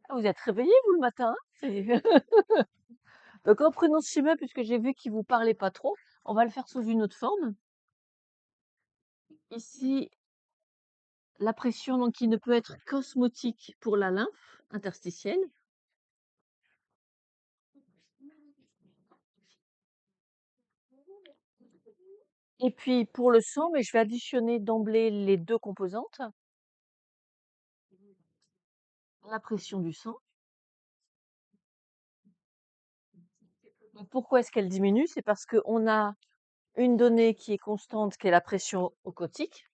Ah, vous êtes réveillé, vous, le matin, hein? Donc, reprenons ce schéma, puisque j'ai vu qu'il vous parlait pas trop. On va le faire sous une autre forme. Ici, la pression, donc, qui ne peut être qu'osmotique pour la lymphe interstitielle. Et puis, pour le sang, mais je vais additionner d'emblée les deux composantes. La pression du sang. Donc, pourquoi est-ce qu'elle diminue? C'est parce qu'on a une donnée qui est constante, qui est la pression ocotique.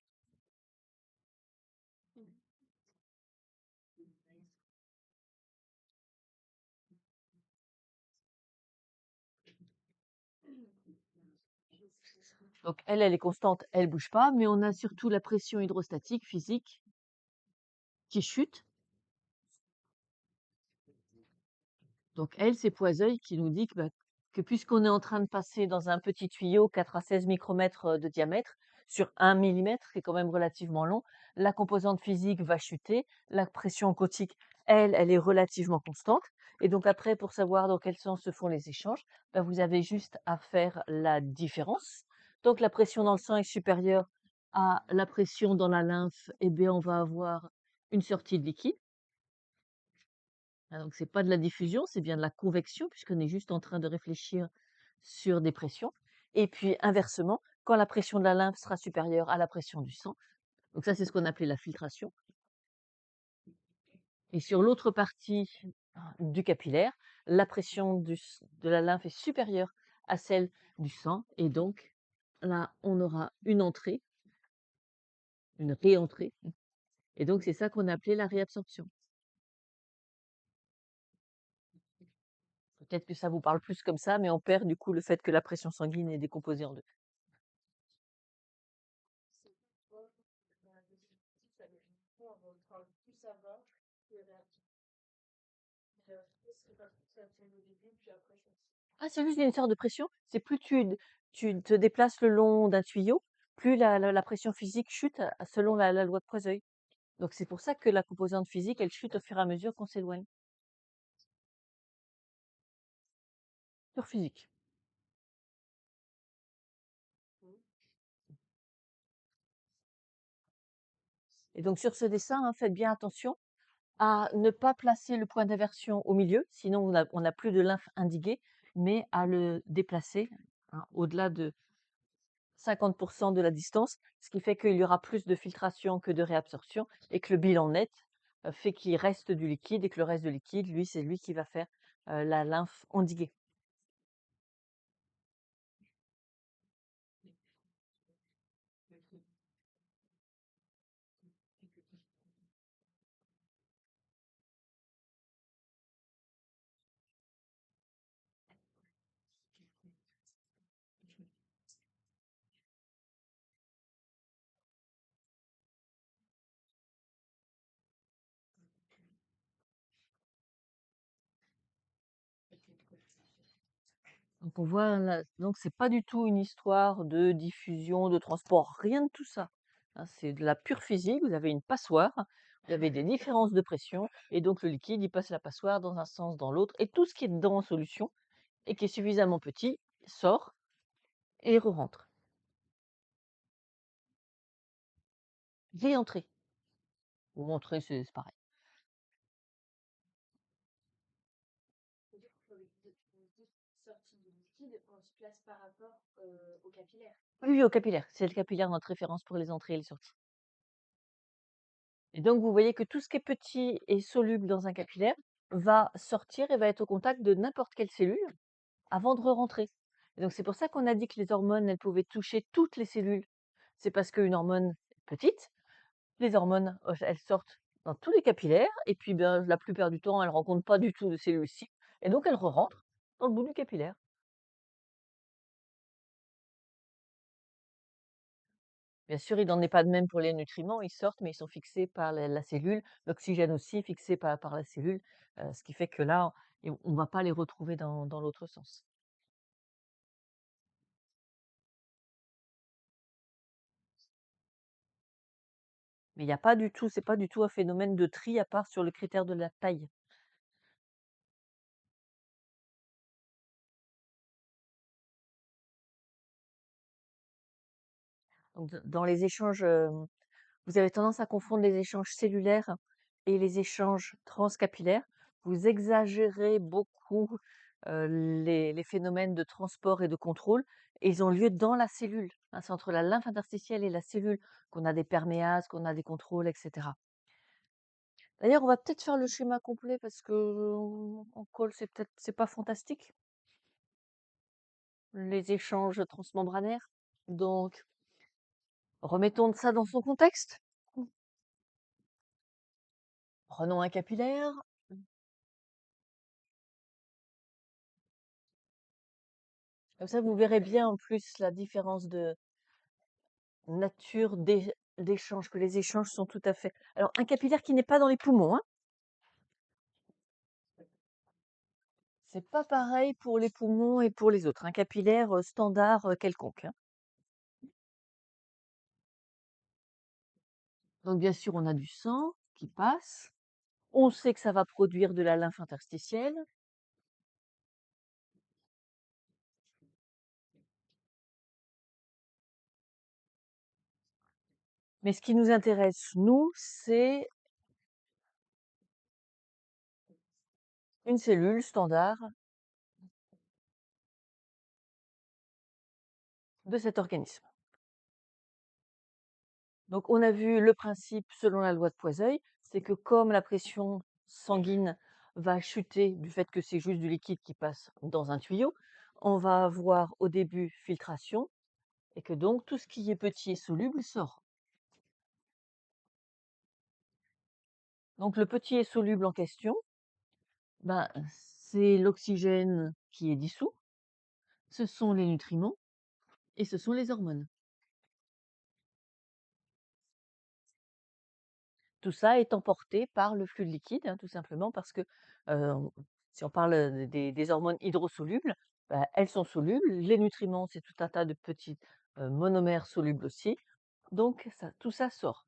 Donc, elle est constante, elle bouge pas, mais on a surtout la pression hydrostatique physique qui chute. Donc, elle, c'est Poiseuille qui nous dit que puisqu'on est en train de passer dans un petit tuyau 4 à 16 micromètres de diamètre sur 1 millimètre, qui est quand même relativement long, la composante physique va chuter, la pression ocotique, elle est relativement constante. Et donc après, pour savoir dans quel sens se font les échanges, vous avez juste à faire la différence. Donc la pression dans le sang est supérieure à la pression dans la lymphe, et bien on va avoir une sortie de liquide. Donc c'est pas de la diffusion, c'est bien de la convection, puisqu'on est juste en train de réfléchir sur des pressions. Et puis inversement, quand la pression de la lymphe sera supérieure à la pression du sang, donc ça c'est ce qu'on appelait la filtration. Et sur l'autre partie du capillaire, la pression de la lymphe est supérieure à celle du sang, et donc là on aura une entrée, une réentrée, et donc c'est ça qu'on a appelé la réabsorption. Peut-être que ça vous parle plus comme ça, mais on perd du coup le fait que la pression sanguine est décomposée en deux. Ah, c'est juste une sorte de pression. C'est plus tu te déplaces le long d'un tuyau, plus la pression physique chute selon la loi de Poiseuille. Donc c'est pour ça que la composante physique, elle chute au fur et à mesure qu'on s'éloigne. Sur physique. Et donc sur ce dessin, hein, faites bien attention à ne pas placer le point d'aversion au milieu, sinon on n'a plus de lymphe indiguée, mais à le déplacer au-delà de 50% de la distance, ce qui fait qu'il y aura plus de filtration que de réabsorption et que le bilan net fait qu'il reste du liquide et que le reste de liquide, lui, c'est lui qui va faire la lymphe endiguée. Donc on voit là, donc c'est pas du tout une histoire de diffusion, de transport, rien de tout ça. Hein, c'est de la pure physique. Vous avez une passoire, vous avez des différences de pression, et donc le liquide, il passe la passoire dans un sens, dans l'autre, et tout ce qui est dedans en solution et qui est suffisamment petit sort et re-rentre. Réentrée ou entrée, c'est pareil. Oui, oui, au capillaire. C'est le capillaire notre référence pour les entrées et les sorties. Et donc, vous voyez que tout ce qui est petit et soluble dans un capillaire va sortir et va être au contact de n'importe quelle cellule avant de re-rentrer. Et donc, c'est pour ça qu'on a dit que les hormones, elles pouvaient toucher toutes les cellules. C'est parce qu'une hormone est petite, les hormones, elles sortent dans tous les capillaires, et puis ben, la plupart du temps, elles ne rencontrent pas du tout de cellules cibles, et donc elles re-rentrent dans le bout du capillaire. Bien sûr, il n'en est pas de même pour les nutriments, ils sortent, mais ils sont fixés par la cellule. L'oxygène aussi est fixé par la cellule, ce qui fait que là, on ne va pas les retrouver dans l'autre sens. Mais il y a pas du tout c'est pas du tout un phénomène de tri à part sur le critère de la taille. Donc dans les échanges, vous avez tendance à confondre les échanges cellulaires et les échanges transcapillaires. Vous exagérez beaucoup, les phénomènes de transport et de contrôle et ils ont lieu dans la cellule, hein. C'est entre la lymphe interstitielle et la cellule qu'on a des perméases, qu'on a des contrôles et cetera. D'ailleurs, on va peut-être faire le schéma complet parce que en col, c'est pas fantastique, les échanges transmembranaires. Donc, remettons ça dans son contexte. Prenons un capillaire. Comme ça, vous verrez bien en plus la différence de nature d'échange, que les échanges sont tout à fait. Alors, un capillaire qui n'est pas dans les poumons, hein. C'est pas pareil pour les poumons et pour les autres. Un capillaire standard quelconque, hein. Donc, bien sûr, on a du sang qui passe. On sait que ça va produire de la lymphe interstitielle. Mais ce qui nous intéresse, nous, c'est une cellule standard de cet organisme. Donc, on a vu le principe selon la loi de Poiseuille, c'est que comme la pression sanguine va chuter du fait que c'est juste du liquide qui passe dans un tuyau, on va avoir au début filtration et que donc tout ce qui est petit et soluble sort. Donc, le petit et soluble en question, ben, c'est l'oxygène qui est dissous, ce sont les nutriments et ce sont les hormones. Tout ça est emporté par le flux de liquide, hein, tout simplement parce que, on si on parle, des hormones hydrosolubles, bah, elles sont solubles. Les nutriments, c'est tout un tas de petits, monomères solubles aussi, donc ça tout ça sort.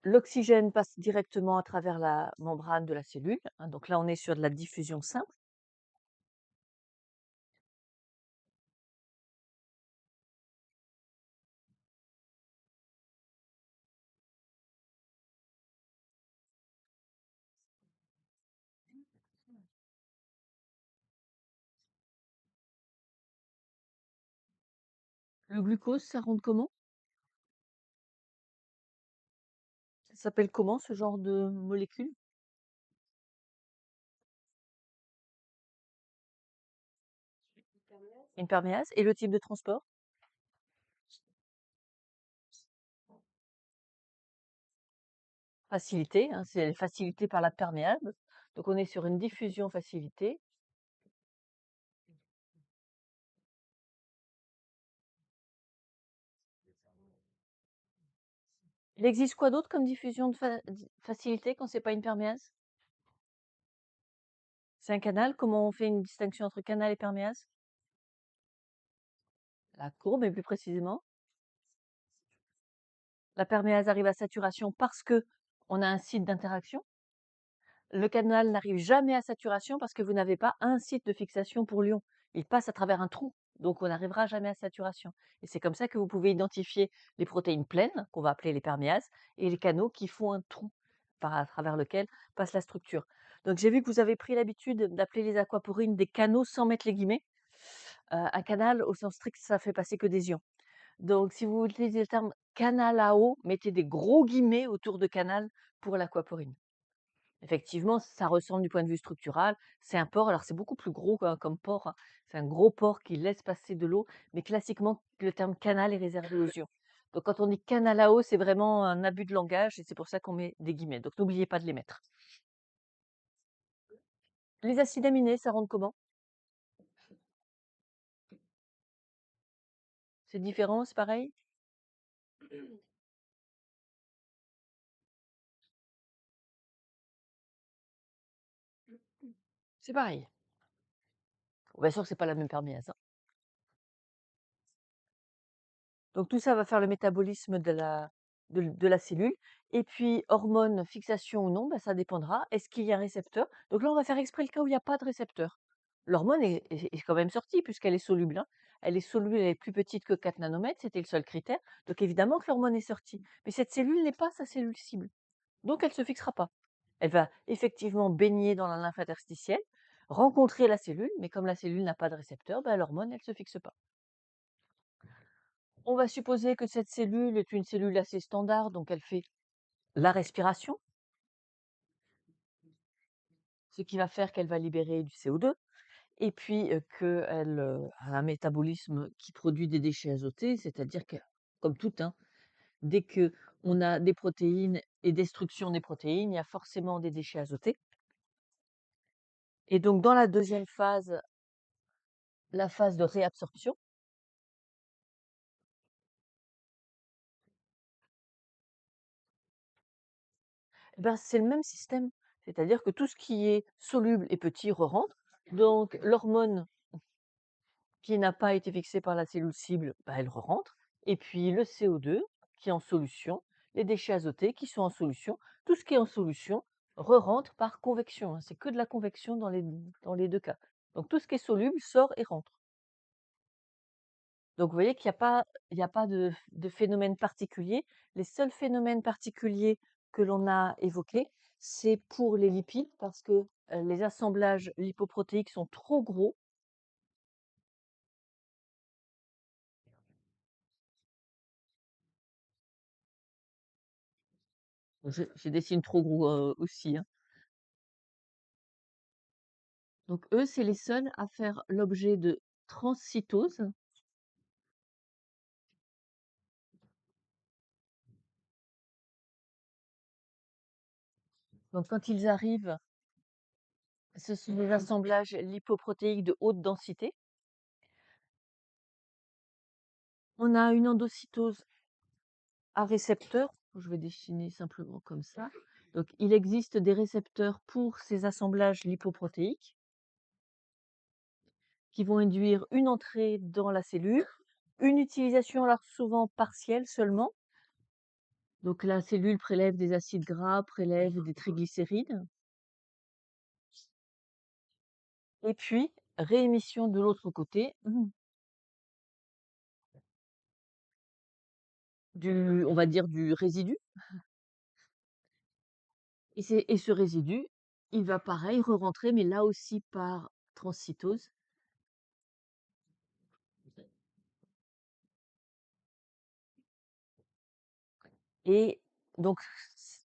L'oxygène passe directement à travers la membrane de la cellule, hein, donc là, on est sur de la diffusion simple. Le glucose, ça rentre comment? Ça s'appelle comment ce genre de molécule? Une perméase et le type de transport? Facilité, hein, c'est facilité par la perméable, donc on est sur une diffusion facilitée. Il existe quoi d'autre comme diffusion de facilité quand c'est pas une perméase? C'est un canal? Comment on fait une distinction entre canal et perméase? La courbe, mais plus précisément. La perméase arrive à saturation parce que on a un site d'interaction. Le canal n'arrive jamais à saturation parce que vous n'avez pas un site de fixation pour l'ion. Il passe à travers un trou, donc on n'arrivera jamais à saturation. Et c'est comme ça que vous pouvez identifier les protéines pleines, qu'on va appeler les perméases, et les canaux qui font un trou à travers lequel passe la structure. Donc j'ai vu que vous avez pris l'habitude d'appeler les aquaporines des canaux sans mettre les guillemets. Un canal, au sens strict, ça fait passer que des ions. Donc si vous utilisez le terme canal à eau, mettez des gros guillemets autour de canal pour l'aquaporine. Effectivement, ça ressemble du point de vue structural. C'est un pore, alors c'est beaucoup plus gros comme pore, hein. C'est un gros pore qui laisse passer de l'eau, mais classiquement, le terme canal est réservé aux ions. Donc quand on dit canal à eau, c'est vraiment un abus de langage et c'est pour ça qu'on met des guillemets. Donc n'oubliez pas de les mettre. Les acides aminés, ça rentre comment? C'est différent, c'est pareil? C'est pareil. Bien sûr que c'est pas la même perméase, hein. Donc tout ça va faire le métabolisme de la cellule et puis hormones, fixation ou non, bah, ça dépendra. Est-ce qu'il y a un récepteur? Donc là, on va faire exprès le cas où il y a pas de récepteur. L'hormone est quand même sortie puisqu'elle est soluble, hein. Elle est soluble, elle est plus petite que 4 nanomètres, c'était le seul critère. Donc évidemment que l'hormone est sortie. Mais cette cellule n'est pas sa cellule cible. Donc elle ne se fixera pas. Elle va effectivement baigner dans la lymphe interstitielle, rencontrer la cellule, mais comme la cellule n'a pas de récepteur, bah, l'hormone, elle ne se fixe pas. On va supposer que cette cellule est une cellule assez standard, donc elle fait la respiration, ce qui va faire qu'elle va libérer du CO2, et puis qu'elle a un métabolisme qui produit des déchets azotés, c'est-à-dire que, comme tout, hein, dès que on a des protéines et destruction des protéines, il y a forcément des déchets azotés. Et donc dans la deuxième phase, la phase de réabsorption, eh ben, c'est le même système. C'est-à-dire que tout ce qui est soluble et petit re-rentre. Donc l'hormone qui n'a pas été fixée par la cellule cible, bah, elle re-rentre. Et puis le CO2 qui est en solution, les déchets azotés qui sont en solution, tout ce qui est en solution re-rentre par convection, hein. C'est que de la convection dans les deux cas. Donc tout ce qui est soluble sort et rentre. Donc vous voyez qu'il y a pas de phénomène particulier. Les seuls phénomènes particuliers que l'on a évoqués, c'est pour les lipides parce que les assemblages lipoprotéiques sont trop gros. J'ai des signes trop gros aussi, hein. Donc eux, c'est les seuls à faire l'objet de transcytose. Donc quand ils arrivent, ce sont des assemblages lipoprotéiques de haute densité. On a une endocytose à récepteurs, je vais dessiner simplement comme ça. Donc il existe des récepteurs pour ces assemblages lipoprotéiques qui vont induire une entrée dans la cellule, une utilisation alors souvent partielle seulement. Donc la cellule prélève des acides gras, prélève des triglycérides, et puis réémission de l'autre côté on va dire du résidu. Et ce résidu, il va pareil re-rentrer, mais là aussi par transcytose. Et donc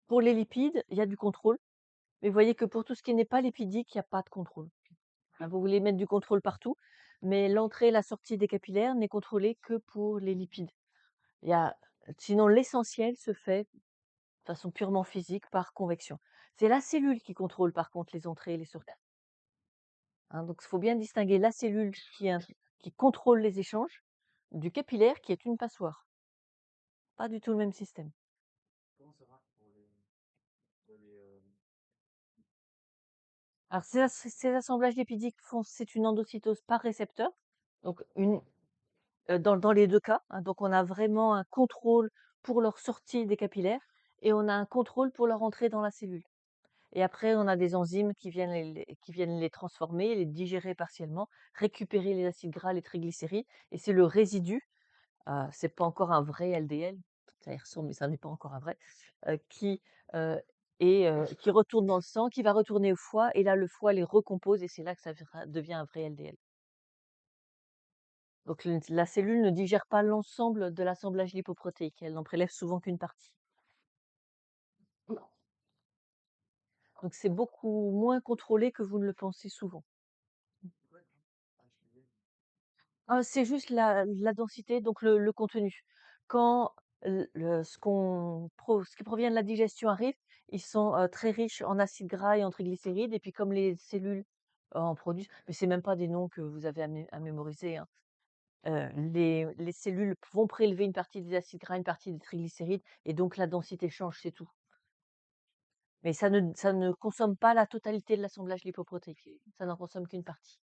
pour les lipides, il y a du contrôle, mais vous voyez que pour tout ce qui n'est pas lipidique, il y a pas de contrôle. Hein, vous voulez mettre du contrôle partout, mais l'entrée et la sortie des capillaires n'est contrôlée que pour les lipides. Il y a Sinon l'essentiel se fait de façon purement physique par convection. C'est la cellule qui contrôle par contre les entrées et les sorties. Hein, donc il faut bien distinguer la cellule qui contrôle les échanges du capillaire qui est une passoire. Pas du tout le même système. Alors ces assemblages lipidiques c'est une endocytose par récepteur, donc dans les deux cas, hein. Donc on a vraiment un contrôle pour leur sortie des capillaires et on a un contrôle pour leur entrée dans la cellule. Et après, on a des enzymes qui viennent les transformer, les digérer partiellement, récupérer les acides gras, les triglycérides, et c'est le résidu, c'est pas encore un vrai LDL, ça y ressemble, mais ça n'est pas encore un vrai, qui, qui retourne dans le sang, qui va retourner au foie, et là, le foie les recompose, et c'est là que ça devient un vrai LDL. Donc la cellule ne digère pas l'ensemble de l'assemblage lipoprotéique, elle n'en prélève souvent qu'une partie. Donc c'est beaucoup moins contrôlé que vous ne le pensez souvent. C'est juste la densité, donc le contenu. Quand ce qui provient de la digestion arrive, ils sont très riches en acides gras et en triglycérides, et puis comme les cellules en produisent, mais c'est même pas des noms que vous avez à mémoriser, hein. Les cellules vont prélever une partie des acides gras, une partie des triglycérides, et donc la densité change, c'est tout. Mais ça ne consomme pas la totalité de l'assemblage lipoprotéique. Ça n'en consomme qu'une partie.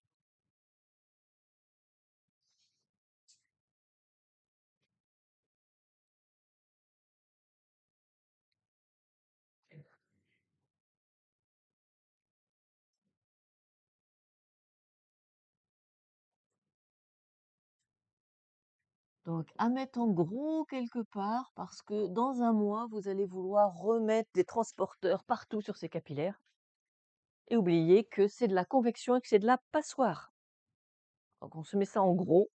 Donc, à mettre en gros quelque part, parce que dans un mois, vous allez vouloir remettre des transporteurs partout sur ces capillaires et oublier que c'est de la convection et que c'est de la passoire. Donc, on se met ça en gros,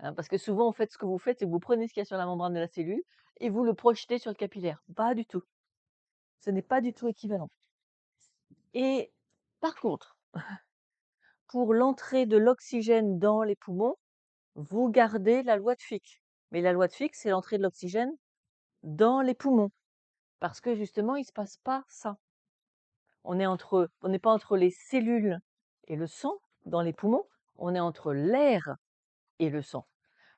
hein, parce que souvent, en fait, ce que vous faites, c'est que vous prenez ce qu'il y a sur la membrane de la cellule et vous le projetez sur le capillaire. Pas du tout. Ce n'est pas du tout équivalent. Et par contre, pour l'entrée de l'oxygène dans les poumons, vous gardez la loi de Fick. Mais la loi de Fick, c'est l'entrée de l'oxygène dans les poumons. Parce que justement, il ne se passe pas ça. On n'est pas entre les cellules et le sang dans les poumons, on est entre l'air et le sang.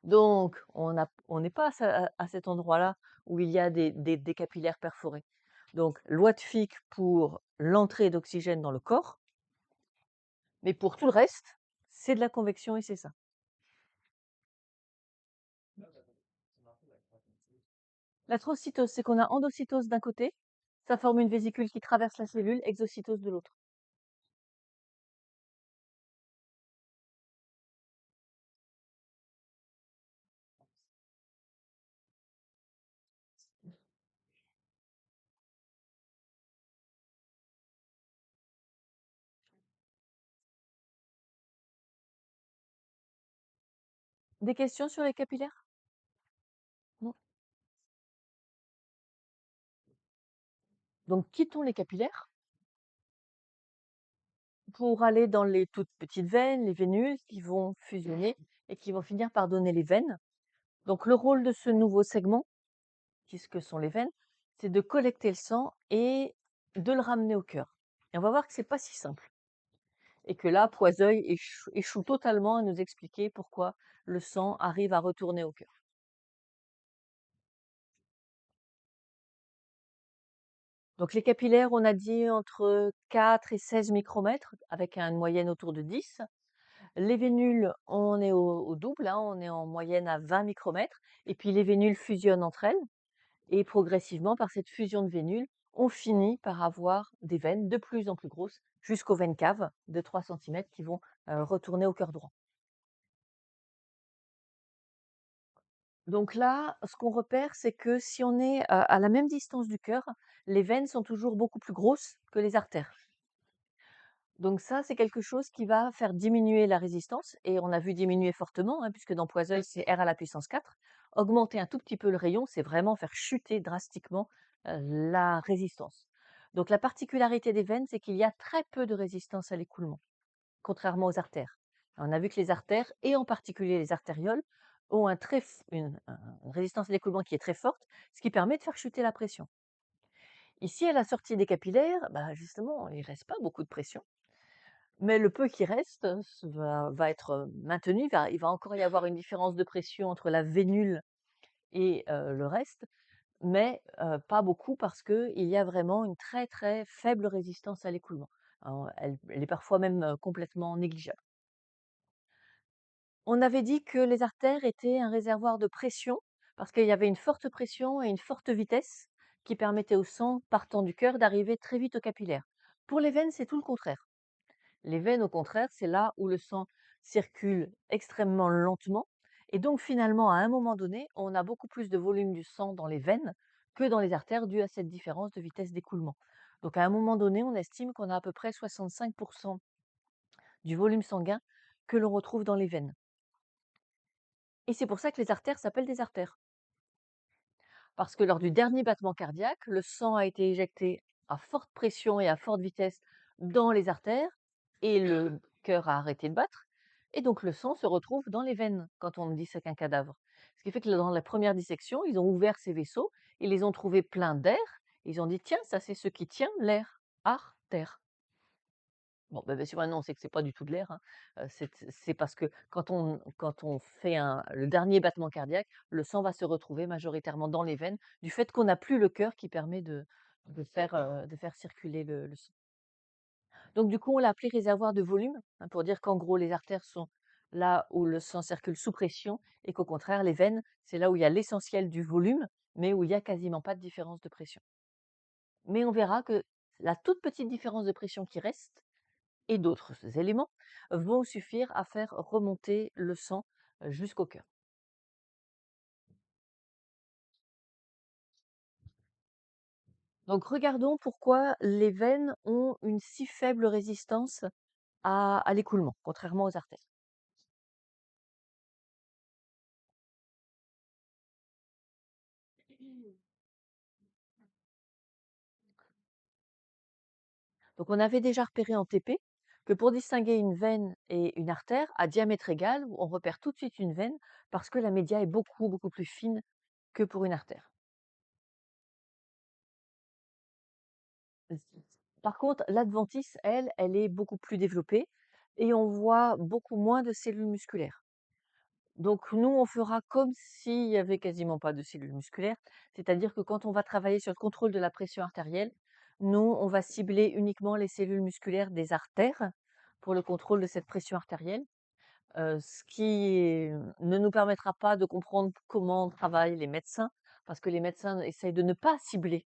Donc, on n'est pas à cet endroit-là où il y a des capillaires perforés. Donc, loi de Fick pour l'entrée d'oxygène dans le corps, mais pour tout le reste, c'est de la convection et c'est ça. La trocytose, c'est qu'on a endocytose d'un côté, ça forme une vésicule qui traverse la cellule, exocytose de l'autre. Des questions sur les capillaires? Non. Donc, quittons les capillaires pour aller dans les toutes petites veines, les vénules qui vont fusionner et qui vont finir par donner les veines. Donc, le rôle de ce nouveau segment, puisque sont les veines, c'est de collecter le sang et de le ramener au cœur. Et on va voir que c'est pas si simple. Et que là, Poiseuille échoue totalement à nous expliquer pourquoi le sang arrive à retourner au cœur. Donc les capillaires, on a dit entre 4 et 16 micromètres, avec une moyenne autour de 10. Les vénules, on est au double, hein, on est en moyenne à 20 micromètres. Et puis les vénules fusionnent entre elles. Et progressivement, par cette fusion de vénules, on finit par avoir des veines de plus en plus grosses, jusqu'aux veines caves de 3 centimètres qui vont retourner au cœur droit. Donc là, ce qu'on repère, c'est que si on est à la même distance du cœur, les veines sont toujours beaucoup plus grosses que les artères. Donc ça, c'est quelque chose qui va faire diminuer la résistance, et on a vu diminuer fortement, hein, puisque dans Poiseuille, c'est R à la puissance 4. Augmenter un tout petit peu le rayon, c'est vraiment faire chuter drastiquement la résistance. Donc la particularité des veines, c'est qu'il y a très peu de résistance à l'écoulement, contrairement aux artères. On a vu que les artères, et en particulier les artérioles, ont une résistance à l'écoulement qui est très forte, ce qui permet de faire chuter la pression. Ici, à la sortie des capillaires, bah, justement, il ne reste pas beaucoup de pression. Mais le peu qui reste va être maintenu. Il va encore y avoir une différence de pression entre la vénule et le reste, mais pas beaucoup parce qu'il y a vraiment une très très faible résistance à l'écoulement. Alors, elle est parfois même complètement négligeable. On avait dit que les artères étaient un réservoir de pression parce qu'il y avait une forte pression et une forte vitesse qui permettait au sang partant du cœur d'arriver très vite au capillaire. Pour les veines, c'est tout le contraire. Les veines, au contraire, c'est là où le sang circule extrêmement lentement. Et donc, finalement, à un moment donné, on a beaucoup plus de volume du sang dans les veines que dans les artères dû à cette différence de vitesse d'écoulement. Donc, à un moment donné, on estime qu'on a à peu près 65% du volume sanguin que l'on retrouve dans les veines. Et c'est pour ça que les artères s'appellent des artères. Parce que lors du dernier battement cardiaque, le sang a été éjecté à forte pression et à forte vitesse dans les artères et le cœur a arrêté de battre. Et donc le sang se retrouve dans les veines quand on dissèque un cadavre. Ce qui fait que dans la première dissection, ils ont ouvert ces vaisseaux, ils les ont trouvés pleins d'air, ils ont dit tiens, ça c'est ce qui tient l'air, artère. Bon, bah, bien sûr, maintenant, on sait que c'est pas du tout de l'air, hein. C'est parce que quand on fait le dernier battement cardiaque, le sang va se retrouver majoritairement dans les veines, du fait qu'on n'a plus le cœur qui permet de faire circuler le sang. Donc du coup, on l'a appelé réservoir de volume, hein, pour dire qu'en gros, les artères sont là où le sang circule sous pression et qu'au contraire, les veines, c'est là où il y a l'essentiel du volume, mais où il y a quasiment pas de différence de pression. Mais on verra que la toute petite différence de pression qui reste et d'autres éléments vont suffire à faire remonter le sang jusqu'au cœur. Donc regardons pourquoi les veines ont une si faible résistance à l'écoulement, contrairement aux artères. Donc on avait déjà repéré en TP que pour distinguer une veine et une artère à diamètre égal, on repère tout de suite une veine parce que la média est beaucoup, beaucoup plus fine que pour une artère. Par contre, l'adventice, elle, elle est beaucoup plus développée et on voit beaucoup moins de cellules musculaires. Donc nous, on fera comme s'il y avait quasiment pas de cellules musculaires, c'est-à-dire que quand on va travailler sur le contrôle de la pression artérielle, nous, on va cibler uniquement les cellules musculaires des artères pour le contrôle de cette pression artérielle, ce qui ne nous permettra pas de comprendre comment travaillent les médecins, parce que les médecins essayent de ne pas cibler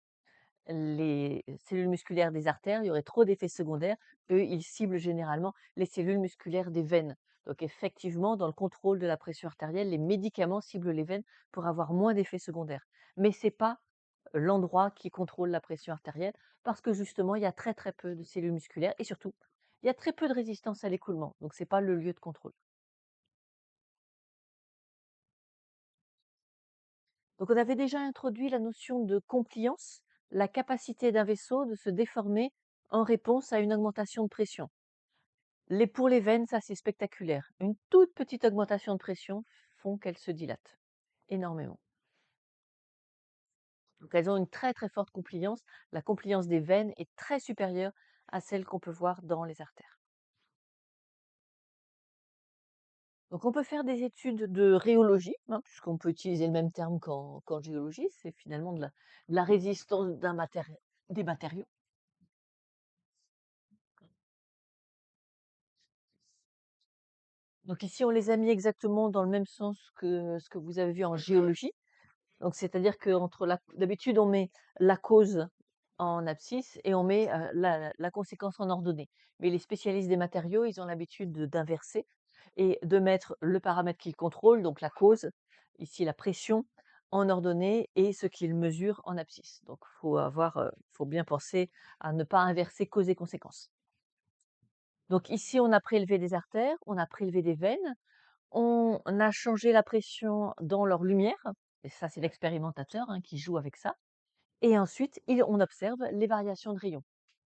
les cellules musculaires des artères, il y aurait trop d'effets secondaires. Eux, ils ciblent généralement les cellules musculaires des veines. Donc effectivement, dans le contrôle de la pression artérielle, les médicaments ciblent les veines pour avoir moins d'effets secondaires. Mais ce n'est pas l'endroit qui contrôle la pression artérielle parce que justement, il y a très très peu de cellules musculaires et surtout, il y a très peu de résistance à l'écoulement. Donc ce n'est pas le lieu de contrôle. Donc on avait déjà introduit la notion de compliance, la capacité d'un vaisseau de se déformer en réponse à une augmentation de pression. Pour les veines, ça c'est spectaculaire. Une toute petite augmentation de pression font qu'elles se dilatent énormément. Donc elles ont une très très forte compliance. La compliance des veines est très supérieure à celle qu'on peut voir dans les artères. Donc on peut faire des études de rhéologie, hein, puisqu'on peut utiliser le même terme qu'en géologie, c'est finalement de la résistance des matériaux. Donc ici, on les a mis exactement dans le même sens que ce que vous avez vu en géologie. Donc c'est-à-dire qu'entre d'habitude, on met la cause en abscisse et on met la conséquence en ordonnée. Mais les spécialistes des matériaux, ils ont l'habitude d'inverser et de mettre le paramètre qu'ils contrôlent, donc la cause, ici la pression, en ordonnée et ce qu'ils mesurent en abscisse. Donc faut bien penser à ne pas inverser cause et conséquence. Donc ici, on a prélevé des artères, on a prélevé des veines, on a changé la pression dans leur lumière, et ça c'est l'expérimentateur hein, qui joue avec ça. Et ensuite, on observe les variations de rayons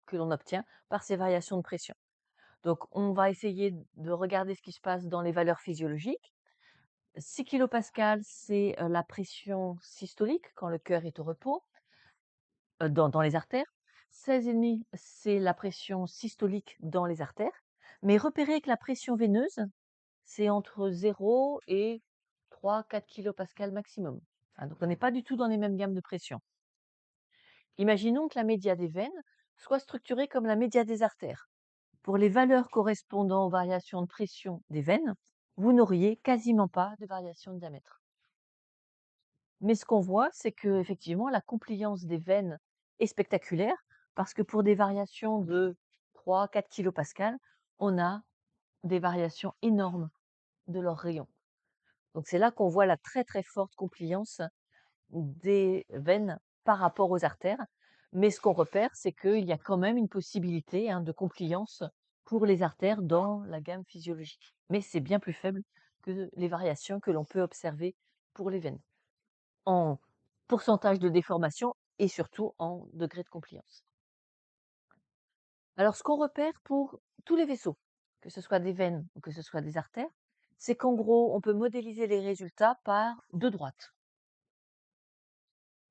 que l'on obtient par ces variations de pression. Donc on va essayer de regarder ce qui se passe dans les valeurs physiologiques. 6 kPa, c'est la pression systolique quand le cœur est au repos, dans les artères. 16,5, c'est la pression systolique dans les artères. Mais repérez que la pression veineuse, c'est entre 0 et 3-4 kPa maximum. Hein, donc on n'est pas du tout dans les mêmes gammes de pression. Imaginons que la média des veines soit structurée comme la média des artères. Pour les valeurs correspondant aux variations de pression des veines, vous n'auriez quasiment pas de variation de diamètre. Mais ce qu'on voit, c'est que effectivement, la compliance des veines est spectaculaire parce que pour des variations de 3-4 kPa, on a des variations énormes de leurs rayons. Donc c'est là qu'on voit la très très forte compliance des veines par rapport aux artères. Mais ce qu'on repère, c'est qu'il y a quand même une possibilité hein, de compliance pour les artères dans la gamme physiologique. Mais c'est bien plus faible que les variations que l'on peut observer pour les veines, en pourcentage de déformation et surtout en degré de compliance. Alors ce qu'on repère pour tous les vaisseaux, que ce soit des veines ou que ce soit des artères, c'est qu'en gros, on peut modéliser les résultats par deux droites.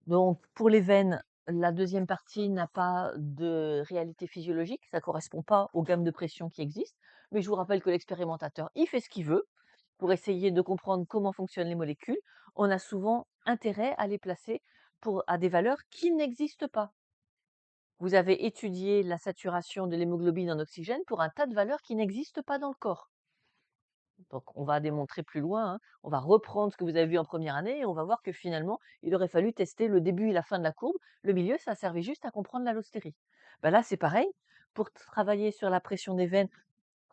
Donc, pour les veines, la deuxième partie n'a pas de réalité physiologique, ça ne correspond pas aux gammes de pression qui existent. Mais je vous rappelle que l'expérimentateur, il fait ce qu'il veut pour essayer de comprendre comment fonctionnent les molécules. On a souvent intérêt à les placer à des valeurs qui n'existent pas. Vous avez étudié la saturation de l'hémoglobine en oxygène pour un tas de valeurs qui n'existent pas dans le corps. Donc, on va démontrer plus loin, hein. On va reprendre ce que vous avez vu en première année et on va voir que finalement, il aurait fallu tester le début et la fin de la courbe. Le milieu, ça servait juste à comprendre l'allostérie. Ben là, c'est pareil. Pour travailler sur la pression des veines,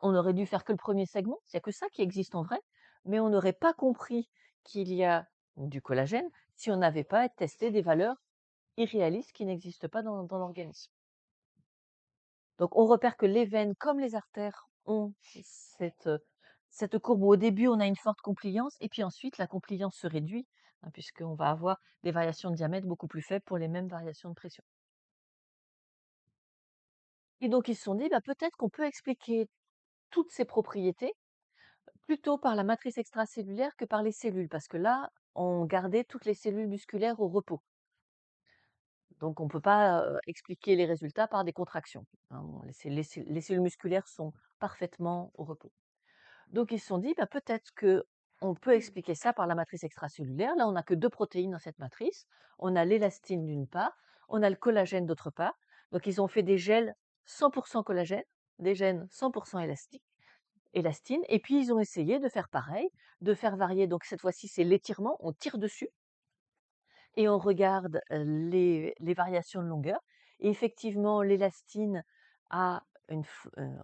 on aurait dû faire que le premier segment. Il n'y a que ça qui existe en vrai. Mais on n'aurait pas compris qu'il y a du collagène si on n'avait pas testé des valeurs irréalistes qui n'existent pas dans l'organisme. Donc on repère que les veines, comme les artères, ont cette, cette courbe où au début on a une forte compliance et puis ensuite la compliance se réduit, hein, puisqu'on va avoir des variations de diamètre beaucoup plus faibles pour les mêmes variations de pression. Et donc ils se sont dit: «Bah, peut-être qu'on peut expliquer toutes ces propriétés plutôt par la matrice extracellulaire que par les cellules», parce que là, on gardait toutes les cellules musculaires au repos. Donc on ne peut pas, expliquer les résultats par des contractions, hein. Les cellules musculaires sont parfaitement au repos. Donc ils se sont dit: «Bah, peut-être que on peut expliquer ça par la matrice extracellulaire». Là, on n'a que 2 protéines dans cette matrice. On a l'élastine d'une part, on a le collagène d'autre part. Donc ils ont fait des gels 100 collagène, des gènes 100 élastine et puis ils ont essayé de faire pareil, de faire varier, donc cette fois-ci, c'est l'étirement, on tire dessus et on regarde, les variations de longueur et effectivement l'élastine a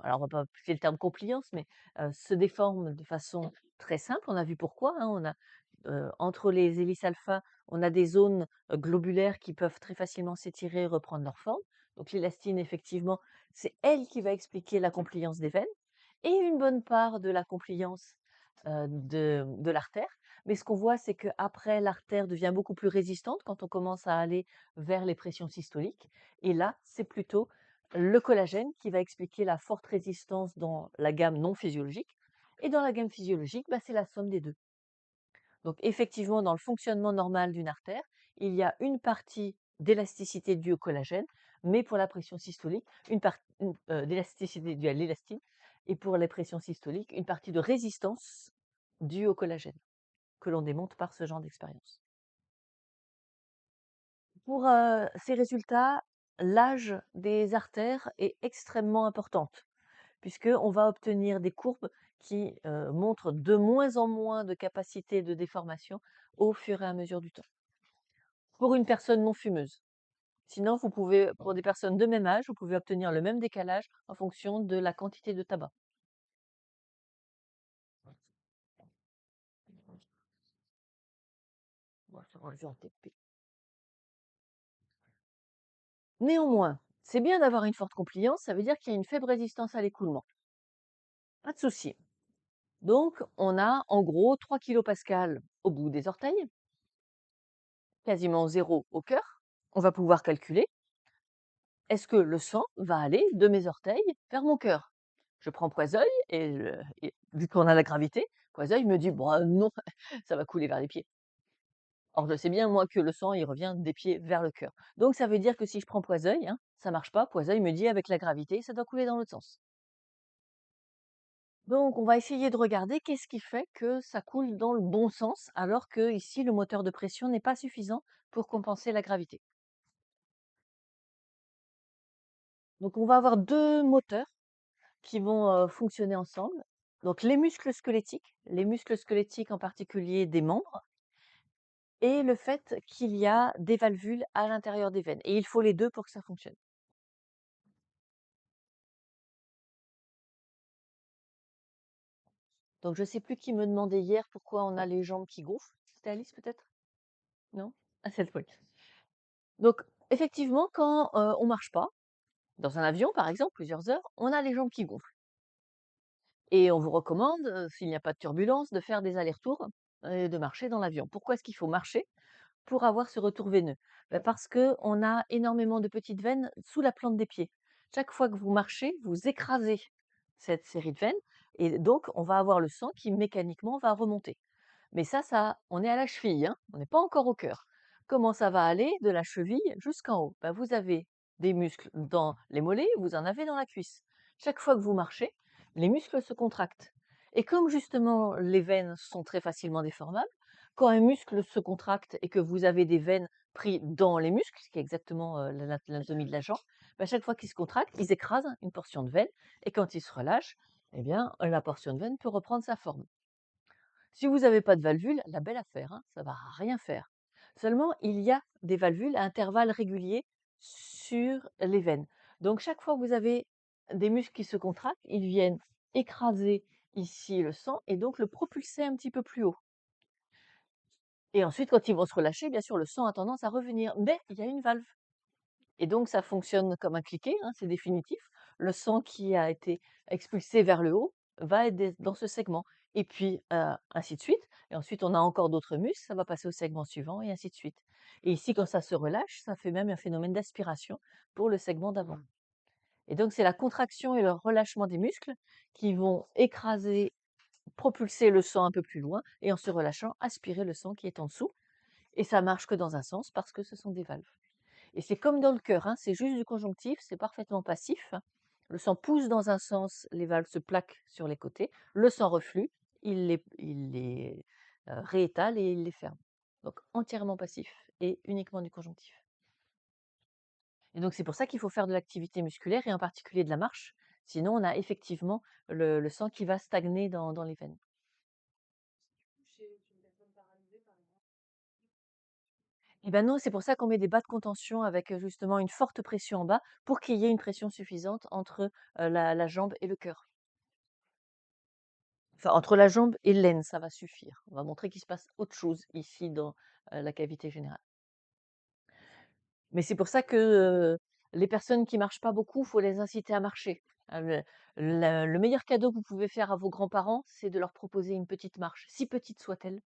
alors on va pas appliquer le terme compliance, mais se déforme de façon très simple. On a vu pourquoi, hein, on a, entre les hélices alpha, on a des zones, globulaires qui peuvent très facilement s'étirer et reprendre leur forme. Donc l'élastine effectivement, c'est elle qui va expliquer la compliance des veines et une bonne part de la compliance, de l'artère. Mais ce qu'on voit, c'est qu'après, l'artère devient beaucoup plus résistante quand on commence à aller vers les pressions systoliques. Et là, c'est plutôt le collagène qui va expliquer la forte résistance dans la gamme non physiologique. Et dans la gamme physiologique, bah, c'est la somme des deux. Donc effectivement, dans le fonctionnement normal d'une artère, il y a une partie d'élasticité due au collagène, mais pour la pression systolique, une partie d'élasticité due à l'élastine, et pour les pressions systoliques, une partie de résistance due au collagène, que l'on démontre par ce genre d'expérience. Pour ces résultats, l'âge des artères est extrêmement importante, puisqu'on va obtenir des courbes qui montrent de moins en moins de capacité de déformation au fur et à mesure du temps. Pour une personne non fumeuse. Sinon, vous pouvez, pour des personnes de même âge, vous pouvez obtenir le même décalage en fonction de la quantité de tabac. Bon, ça va le faire en TP. Néanmoins, c'est bien d'avoir une forte compliance, ça veut dire qu'il y a une faible résistance à l'écoulement. Pas de souci. Donc, on a en gros 3 kilopascales au bout des orteils, quasiment zéro au cœur. On va pouvoir calculer, est-ce que le sang va aller de mes orteils vers mon cœur? Je prends Poisoeil et vu qu'on a la gravité, Poisoeil me dit: «Bah non, ça va couler vers les pieds». Or, je sais bien, moi, que le sang, il revient des pieds vers le cœur. Donc, ça veut dire que si je prends Poisoeil, hein, ça marche pas. Poisoeil me dit, avec la gravité, ça doit couler dans l'autre sens. Donc, on va essayer de regarder qu'est-ce qui fait que ça coule dans le bon sens, alors que ici, le moteur de pression n'est pas suffisant pour compenser la gravité. Donc, on va avoir deux moteurs qui vont fonctionner ensemble. Donc, les muscles squelettiques en particulier des membres, et le fait qu'il y a des valvules à l'intérieur des veines. Et il faut les deux pour que ça fonctionne. Donc je sais plus qui me demandait hier pourquoi on a les jambes qui gonflent. C'était Alice peut-être? Non? Ah c'est oui. Donc effectivement, quand, on marche pas, dans un avion par exemple, plusieurs heures, on a les jambes qui gonflent et on vous recommande, s'il n'y a pas de turbulence, de faire des allers-retours et de marcher dans l'avion. Pourquoi est-ce qu'il faut marcher? Pour avoir ce retour veineux? Bah, parce qu'on a énormément de petites veines sous la plante des pieds. Chaque fois que vous marchez, vous écrasez cette série de veines et donc on va avoir le sang qui mécaniquement va remonter. Mais ça, on est à la cheville, hein, on n'est pas encore au cœur. Comment ça va aller de la cheville jusqu'en haut? Bah, vous avez des muscles dans les mollets, vous en avez dans la cuisse. Chaque fois que vous marchez, les muscles se contractent. Et comme justement les veines sont très facilement déformables, quand un muscle se contracte et que vous avez des veines pris dans les muscles, ce qui est exactement l'anatomie de la jambe, bah, chaque fois qu'ils se contractent, ils écrasent une portion de veine. Et quand ils se relâchent, eh bien, la portion de veine peut reprendre sa forme. Si vous n'avez pas de valvule, la belle affaire, hein, ça va rien faire. Seulement, il y a des valvules à intervalles réguliers sur les veines. Donc, chaque fois que vous avez des muscles qui se contractent, ils viennent écraser ici le sang et donc le propulser un petit peu plus haut. Et ensuite, quand ils vont se relâcher, bien sûr, le sang a tendance à revenir, mais il y a une valve. Et donc, ça fonctionne comme un cliquet, hein, c'est définitif. Le sang qui a été expulsé vers le haut va être dans ce segment. Et puis, ainsi de suite. Et ensuite, on a encore d'autres muscles, ça va passer au segment suivant, et ainsi de suite. Et ici, quand ça se relâche, ça fait même un phénomène d'aspiration pour le segment d'avant. Et donc, c'est la contraction et le relâchement des muscles qui vont écraser, propulser le sang un peu plus loin, et en se relâchant, aspirer le sang qui est en dessous. Et ça marche que dans un sens parce que ce sont des valves. Et c'est comme dans le cœur, hein, c'est juste du conjonctif, c'est parfaitement passif. Le sang pousse dans un sens, les valves se plaquent sur les côtés, le sang reflue, il les réétale et il les ferme. Donc entièrement passif et uniquement du conjonctif. Et donc c'est pour ça qu'il faut faire de l'activité musculaire et en particulier de la marche. Sinon, on a effectivement le sang qui va stagner dans les veines. Et ben non, c'est pour ça qu'on met des bas de contention avec justement une forte pression en bas pour qu'il y ait une pression suffisante entre la jambe et le cœur. Enfin, entre la jambe et l'aine, ça va suffire. On va montrer qu'il se passe autre chose ici dans la cavité générale. Mais c'est pour ça que les personnes qui marchent pas beaucoup, faut les inciter à marcher. Le meilleur cadeau que vous pouvez faire à vos grands-parents, c'est de leur proposer une petite marche, si petite soit-elle.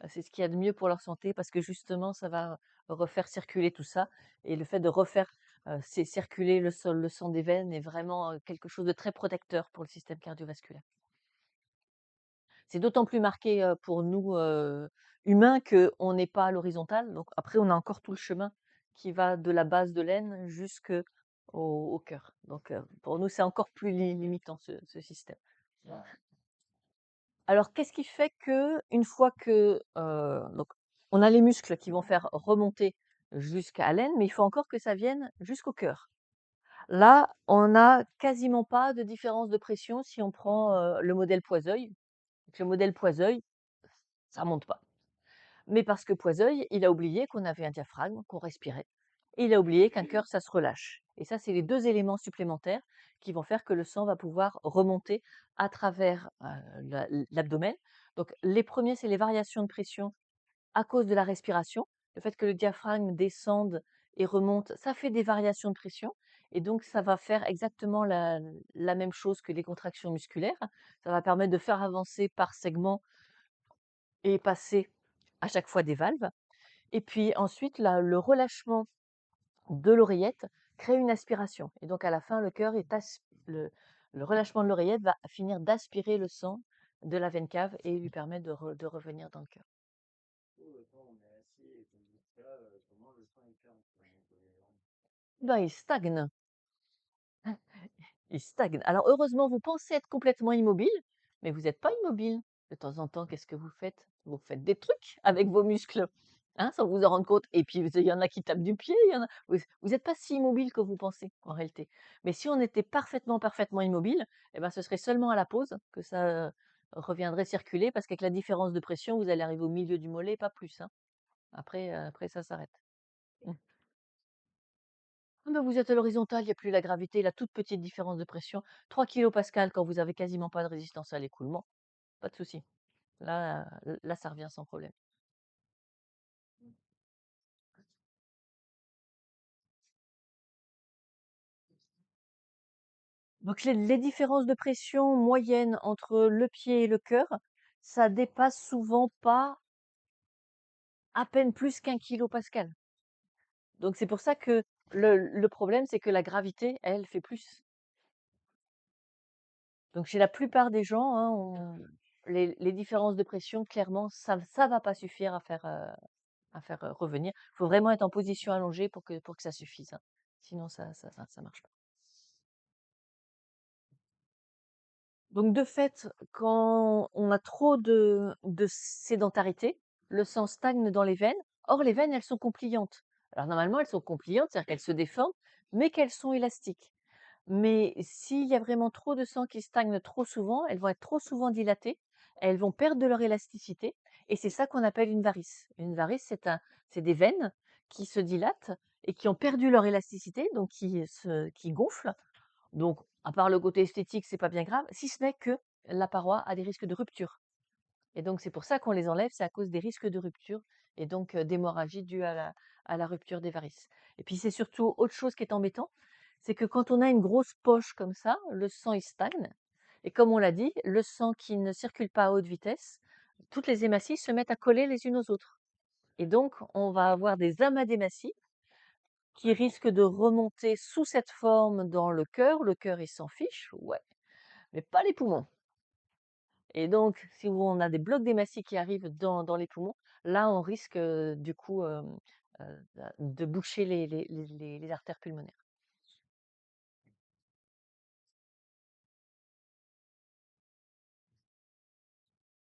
C'est ce qu'il y a de mieux pour leur santé parce que justement, ça va refaire circuler tout ça. Et le fait de refaire circuler le sang des veines est vraiment quelque chose de très protecteur pour le système cardiovasculaire. C'est d'autant plus marqué, pour nous, humains, qu'on n'est pas à l'horizontale. Donc après, on a encore tout le chemin qui va de la base de l'aine jusqu'au au cœur. Donc pour nous, c'est encore plus limitant ce système. Alors qu'est-ce qui fait que une fois que, donc on a les muscles qui vont faire remonter jusqu'à l'aine, mais il faut encore que ça vienne jusqu'au cœur. Là, on n'a quasiment pas de différence de pression si on prend, le modèle Poiseuil. Donc le modèle Poiseuil, ça remonte pas. Mais parce que Poiseuil, il a oublié qu'on avait un diaphragme, qu'on respirait. Et il a oublié qu'un cœur, ça se relâche. Et ça, c'est les deux éléments supplémentaires qui vont faire que le sang va pouvoir remonter à travers l'abdomen. Donc, les premiers, c'est les variations de pression à cause de la respiration. Le fait que le diaphragme descende et remonte, ça fait des variations de pression. Et donc, ça va faire exactement la même chose que les contractions musculaires. Ça va permettre de faire avancer par segment et passer à chaque fois des valves. Et puis ensuite, le relâchement de l'oreillette crée une aspiration. Et donc à la fin, le cœur est le relâchement de l'oreillette va finir d'aspirer le sang de la veine cave et lui permettre de revenir dans le cœur. Ben, il stagne. Il stagne. Alors heureusement, vous pensez être complètement immobile, mais vous n'êtes pas immobile. De temps en temps, qu'est-ce que vous faites? Vous faites des trucs avec vos muscles, hein, sans vous en rendre compte. Et puis, il y en a qui tapent du pied, il y en a... Vous n'êtes pas si immobile que vous pensez, en réalité. Mais si on était parfaitement immobile, eh ben, ce serait seulement à la pause que ça reviendrait circuler, parce qu'avec la différence de pression, vous allez arriver au milieu du mollet, pas plus, hein. Après, ça s'arrête. Mmh. Ah bah, vous êtes à l'horizontale, il y a plus la gravité, la toute petite différence de pression. 3 kilopascales quand vous avez quasiment pas de résistance à l'écoulement, pas de souci. Là, ça revient sans problème. Donc les différences de pression moyennes entre le pied et le cœur, ça dépasse souvent pas à peine plus qu'1 kilopascal. Donc c'est pour ça que le problème, c'est que la gravité, elle, fait plus. Donc chez la plupart des gens, hein, les différences de pression, clairement, ça va pas suffire à faire revenir. Il faut vraiment être en position allongée pour que ça suffise, hein. Sinon ça marche pas. Donc de fait, quand on a trop de sédentarité, le sang stagne dans les veines. Or les veines, elles sont compliantes. Alors normalement, elles sont compliantes, c'est-à-dire qu'elles se déforment, mais qu'elles sont élastiques. Mais s'il y a vraiment trop de sang qui stagne trop souvent, elles vont être trop souvent dilatées, elles vont perdre de leur élasticité, et c'est ça qu'on appelle une varice. Une varice, c'est des veines qui se dilatent et qui ont perdu leur élasticité, donc qui gonflent. Donc, à part le côté esthétique, c'est pas bien grave, si ce n'est que la paroi a des risques de rupture. Et donc, c'est pour ça qu'on les enlève, c'est à cause des risques de rupture et donc d'hémorragie due à la rupture des varices. Et puis, c'est surtout autre chose qui est embêtant, c'est que quand on a une grosse poche comme ça, le sang il stagne. Et comme on l'a dit, le sang qui ne circule pas à haute vitesse, toutes les hématies se mettent à coller les unes aux autres. Et donc, on va avoir des amas d'hématies qui risquent de remonter sous cette forme dans le cœur. Le cœur, il s'en fiche, ouais, mais pas les poumons. Et donc, si on a des blocs d'hématies qui arrivent dans les poumons, là, on risque du coup de boucher les artères pulmonaires.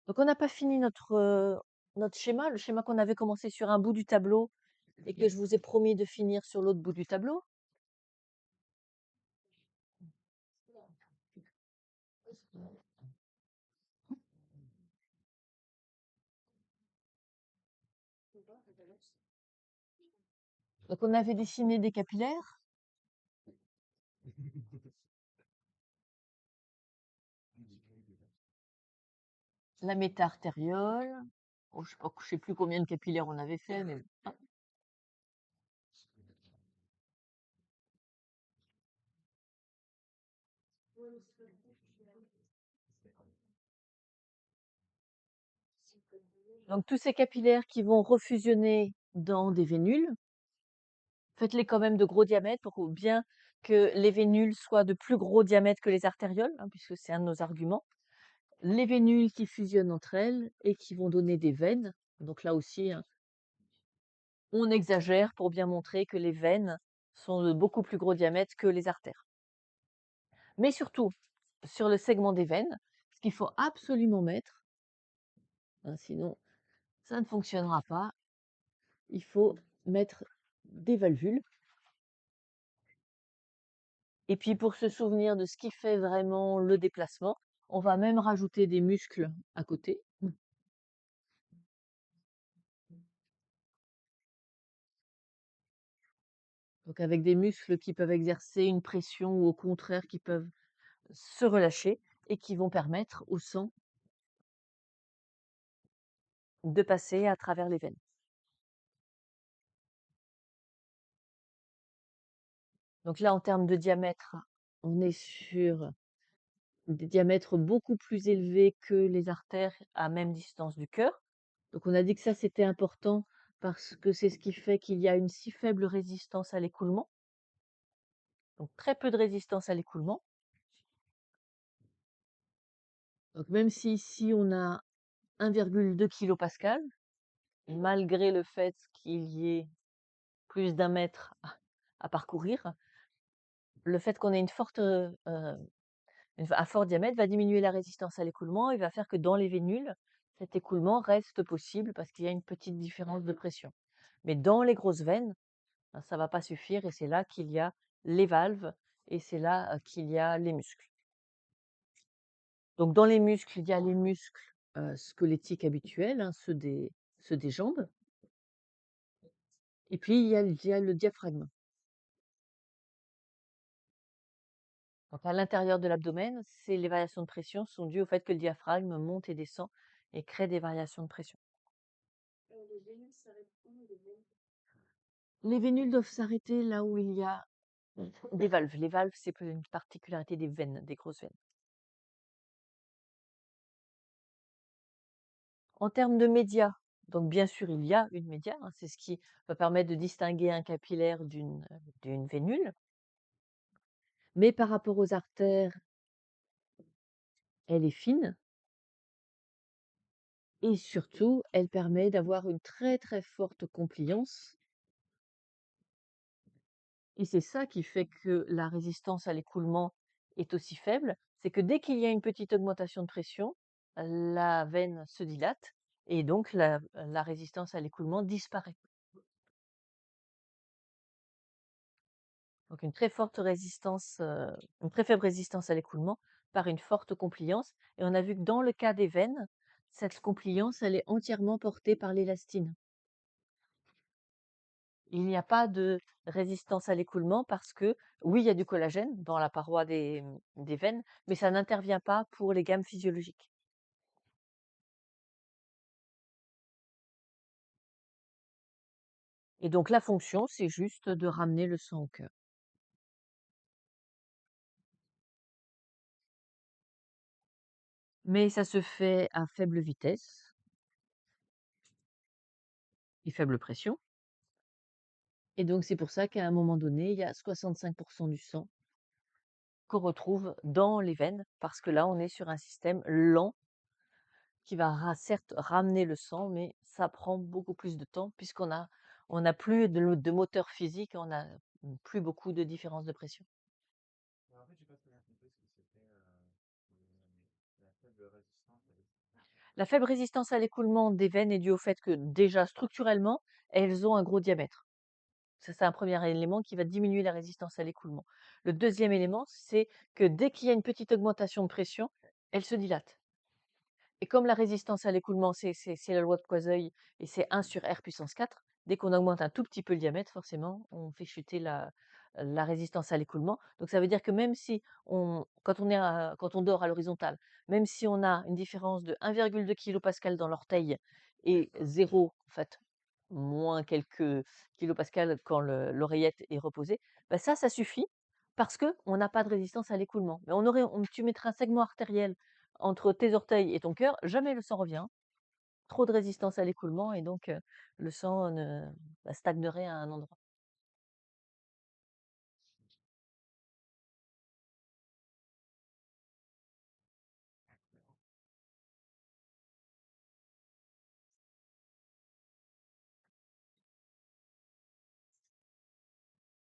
Donc, on n'a pas fini notre schéma, le schéma qu'on avait commencé sur un bout du tableau et que je vous ai promis de finir sur l'autre bout du tableau. Donc, on avait dessiné des capillaires, la méta-artériole. Oh, je sais plus combien de capillaires on avait fait, mais donc tous ces capillaires qui vont refusionner dans des vénules, faites-les quand même de gros diamètre pour bien que les vénules soient de plus gros diamètre que les artérioles, hein, puisque c'est un de nos arguments. Les vénules qui fusionnent entre elles et qui vont donner des veines. Donc là aussi, hein, on exagère pour bien montrer que les veines sont de beaucoup plus gros diamètre que les artères. Mais surtout, sur le segment des veines, ce qu'il faut absolument mettre, hein, sinon ça ne fonctionnera pas, il faut mettre des valvules. Et puis pour se souvenir de ce qui fait vraiment le déplacement, on va même rajouter des muscles à côté. Donc avec des muscles qui peuvent exercer une pression ou au contraire qui peuvent se relâcher et qui vont permettre au sang de passer à travers les veines. Donc là, en termes de diamètre, on est sur des diamètres beaucoup plus élevés que les artères à même distance du cœur. Donc on a dit que ça, c'était important parce que c'est ce qui fait qu'il y a une si faible résistance à l'écoulement. Donc très peu de résistance à l'écoulement. Donc même si ici on a 1,2 kPa, malgré le fait qu'il y ait plus d'un mètre à parcourir, le fait qu'on ait un fort diamètre va diminuer la résistance à l'écoulement et va faire que dans les vénules, cet écoulement reste possible parce qu'il y a une petite différence de pression. Mais dans les grosses veines, ben, ça ne va pas suffire et c'est là qu'il y a les valves et c'est là qu'il y a les muscles. Donc dans les muscles, il y a les muscles squelettiques habituels, hein, ceux des jambes. Et puis il y a le diaphragme. Donc à l'intérieur de l'abdomen, les variations de pression sont dues au fait que le diaphragme monte et descend et crée des variations de pression. Les vénules doivent s'arrêter là où il y a des valves. Les valves, c'est une particularité des veines, des grosses veines. En termes de médias, donc bien sûr, il y a une média, hein, c'est ce qui va permettre de distinguer un capillaire d'une vénule. Mais par rapport aux artères, elle est fine et surtout, elle permet d'avoir une très très forte compliance. Et c'est ça qui fait que la résistance à l'écoulement est aussi faible, c'est que dès qu'il y a une petite augmentation de pression, la veine se dilate et donc la résistance à l'écoulement disparaît. Donc une très forte résistance, une très faible résistance à l'écoulement par une forte compliance. Et on a vu que dans le cas des veines, cette compliance, elle est entièrement portée par l'élastine. Il n'y a pas de résistance à l'écoulement parce que, oui, il y a du collagène dans la paroi des veines, mais ça n'intervient pas pour les gammes physiologiques. Et donc la fonction, c'est juste de ramener le sang au cœur. Mais ça se fait à faible vitesse et faible pression. Et donc c'est pour ça qu'à un moment donné, il y a 65 du sang qu'on retrouve dans les veines, parce que là, on est sur un système lent qui va certes ramener le sang, mais ça prend beaucoup plus de temps on a plus de moteur physique, on a plus beaucoup de différence de pression. Alors, en fait, j'ai pas très bien compris ce que c'était la faible résistance à l'existence. La faible résistance à l'écoulement des veines est due au fait que déjà structurellement, elles ont un gros diamètre. Ça, c'est un premier élément qui va diminuer la résistance à l'écoulement. Le deuxième élément, c'est que dès qu'il y a une petite augmentation de pression, elles se dilatent. Et comme la résistance à l'écoulement, c'est la loi de Poiseuille et c'est 1 sur R puissance 4, dès qu'on augmente un tout petit peu le diamètre, forcément, on fait chuter la résistance à l'écoulement. Donc ça veut dire que même si quand on dort à l'horizontale, même si on a une différence de 1,2 kPa dans l'orteil et 0, en fait, moins quelques kilopascales quand l'oreillette est reposée, bah ça suffit parce qu'on n'a pas de résistance à l'écoulement. Mais tu mettrais un segment artériel entre tes orteils et ton cœur, jamais le sang revient. Trop de résistance à l'écoulement et donc le sang stagnerait à un endroit.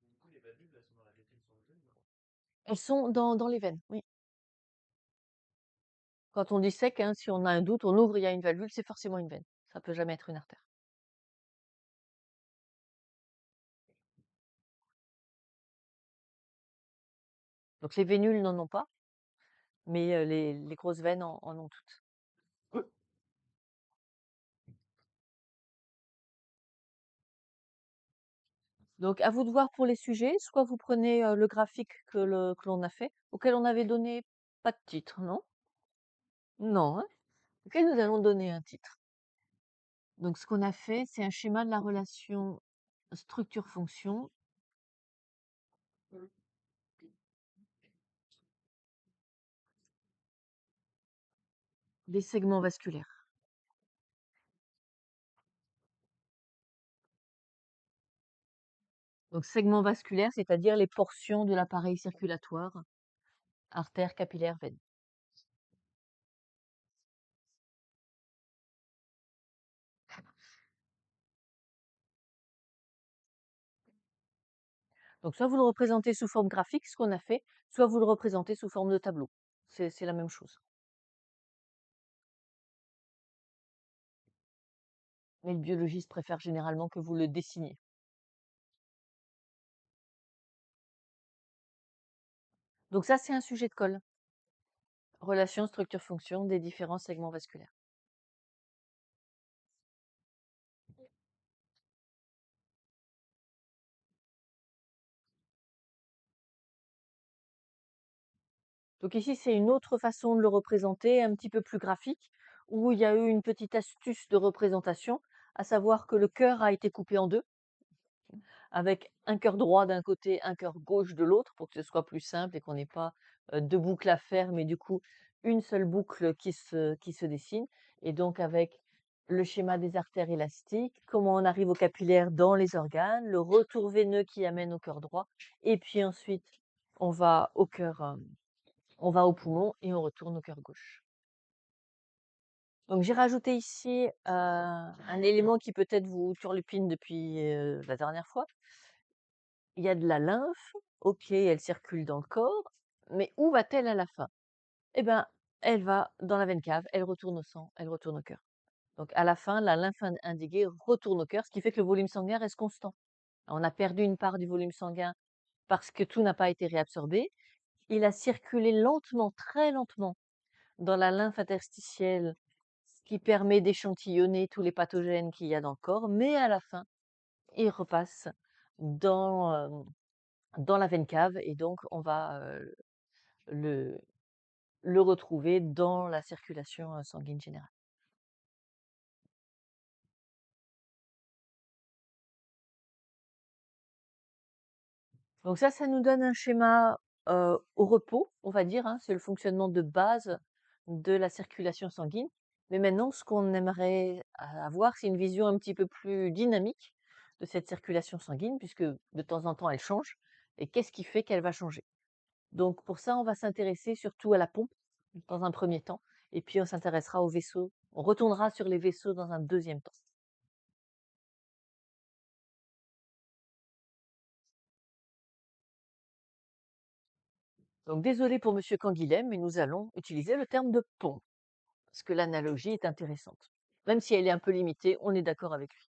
Du coup, les valvules, elles sont dans la rétine sur le genou, non? Elles sont dans les veines, oui. Quand on dissèque, hein, si on a un doute, on ouvre, il y a une valvule, c'est forcément une veine. Ça peut jamais être une artère. Donc les vénules n'en ont pas, mais les grosses veines en ont toutes. Donc, à vous de voir pour les sujets. Soit vous prenez le graphique que l'on a fait, auquel on avait donné pas de titre, non? Non, hein? Auquel nous allons donner un titre. Donc, ce qu'on a fait, c'est un schéma de la relation structure-fonction des segments vasculaires. Donc, segments vasculaires, c'est-à-dire les portions de l'appareil circulatoire, artères, capillaires, veines. Donc, soit vous le représentez sous forme graphique, ce qu'on a fait, soit vous le représentez sous forme de tableau. C'est la même chose. Mais le biologiste préfère généralement que vous le dessiniez. Donc ça, c'est un sujet de colle. Relation structure-fonction des différents segments vasculaires. Donc ici, c'est une autre façon de le représenter, un petit peu plus graphique, où il y a eu une petite astuce de représentation, à savoir que le cœur a été coupé en deux, avec un cœur droit d'un côté, un cœur gauche de l'autre, pour que ce soit plus simple et qu'on n'ait pas deux boucles à faire, mais du coup, une seule boucle qui se dessine. Et donc avec le schéma des artères élastiques, comment on arrive au capillaire dans les organes, le retour veineux qui amène au cœur droit, et puis ensuite, on va au cœur, on va au poumon et on retourne au cœur gauche. Donc j'ai rajouté ici un élément qui peut-être vous turlupine depuis la dernière fois. Il y a de la lymphe, ok, elle circule dans le corps, mais où va-t-elle à la fin? Eh ben, elle va dans la veine cave, elle retourne au sang, elle retourne au cœur. Donc à la fin, la lymphe indiquée retourne au cœur, ce qui fait que le volume sanguin reste constant. On a perdu une part du volume sanguin parce que tout n'a pas été réabsorbé. Il a circulé lentement, très lentement, dans la lymphe interstitielle, ce qui permet d'échantillonner tous les pathogènes qu'il y a dans le corps, mais à la fin, il repasse dans, dans la veine cave et donc on va le, le retrouver dans la circulation sanguine générale. Donc ça nous donne un schéma au repos, on va dire, hein, c'est le fonctionnement de base de la circulation sanguine. Mais maintenant, ce qu'on aimerait avoir, c'est une vision un petit peu plus dynamique de cette circulation sanguine, puisque de temps en temps, elle change. Et qu'est-ce qui fait qu'elle va changer? Donc pour ça, on va s'intéresser surtout à la pompe dans un premier temps, et puis on s'intéressera aux vaisseaux. On retournera sur les vaisseaux dans un deuxième temps. Donc désolé pour Monsieur Canguilhem, mais nous allons utiliser le terme de pompe, parce que l'analogie est intéressante. Même si elle est un peu limitée, on est d'accord avec lui.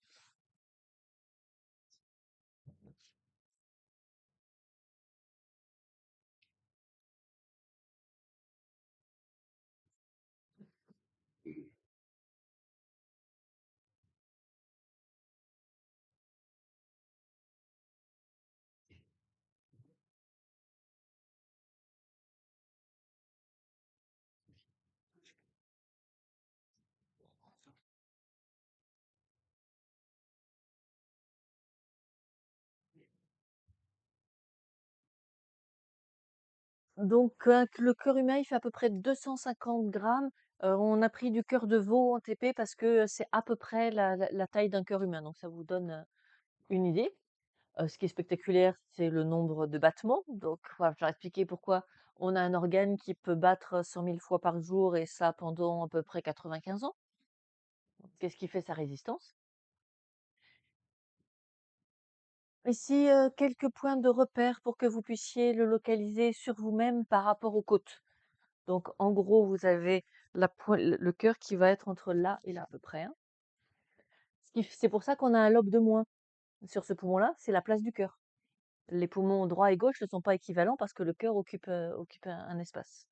Donc le cœur humain, il fait à peu près 250 grammes. On a pris du cœur de veau en TP parce que c'est à peu près la taille d'un cœur humain. Donc ça vous donne une idée. Ce qui est spectaculaire, c'est le nombre de battements. Donc voilà, je vais expliquer pourquoi on a un organe qui peut battre 100 000 fois par jour et ça pendant à peu près 95 ans. Qu'est-ce qui fait sa résistance? Ici, quelques points de repère pour que vous puissiez le localiser sur vous-même par rapport aux côtes. Donc, en gros, vous avez le cœur qui va être entre là et là à peu près, hein. C'est pour ça qu'on a un lobe de moins sur ce poumon-là, c'est la place du cœur. Les poumons droit et gauche ne sont pas équivalents parce que le cœur occupe un espace.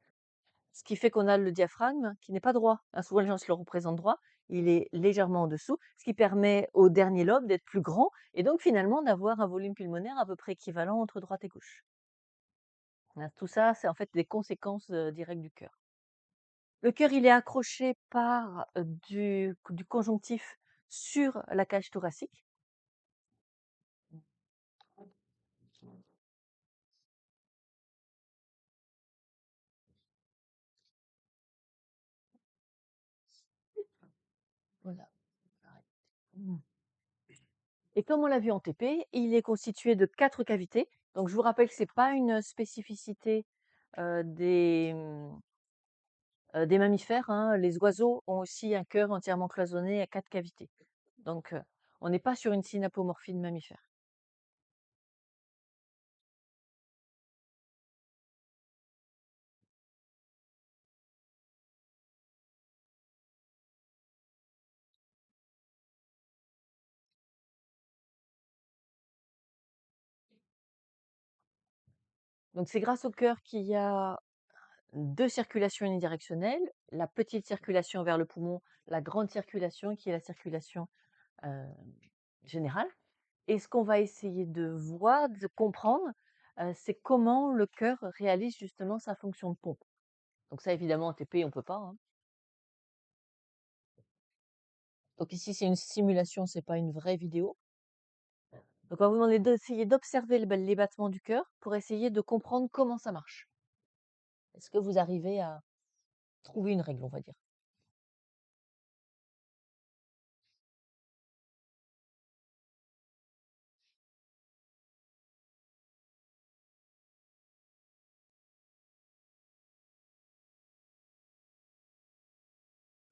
Ce qui fait qu'on a le diaphragme qui n'est pas droit, hein. Souvent, les gens se le représentent droit. Il est légèrement en dessous, ce qui permet au dernier lobe d'être plus grand et donc finalement d'avoir un volume pulmonaire à peu près équivalent entre droite et gauche. Hein, tout ça, c'est en fait des conséquences directes du cœur. Le cœur, il est accroché par du conjonctif sur la cage thoracique. Voilà. Mmh. Et comme on l'a vu en TP, il est constitué de 4 cavités. Donc je vous rappelle que c'est pas une spécificité des mammifères, hein. Les oiseaux ont aussi un cœur entièrement cloisonné à 4 cavités. Donc on n'est pas sur une synapomorphie de mammifères. Donc c'est grâce au cœur qu'il y a 2 circulations unidirectionnelles, la petite circulation vers le poumon, la grande circulation qui est la circulation heu, générale. Et ce qu'on va essayer de voir, de comprendre, c'est comment le cœur réalise justement sa fonction de pompe. Donc ça évidemment en TP on peut pas, hein. Donc ici c'est une simulation, c'est pas une vraie vidéo. Donc on va vous demander d'essayer d'observer les battements du cœur pour essayer de comprendre comment ça marche. Est-ce que vous arrivez à trouver une règle, on va dire?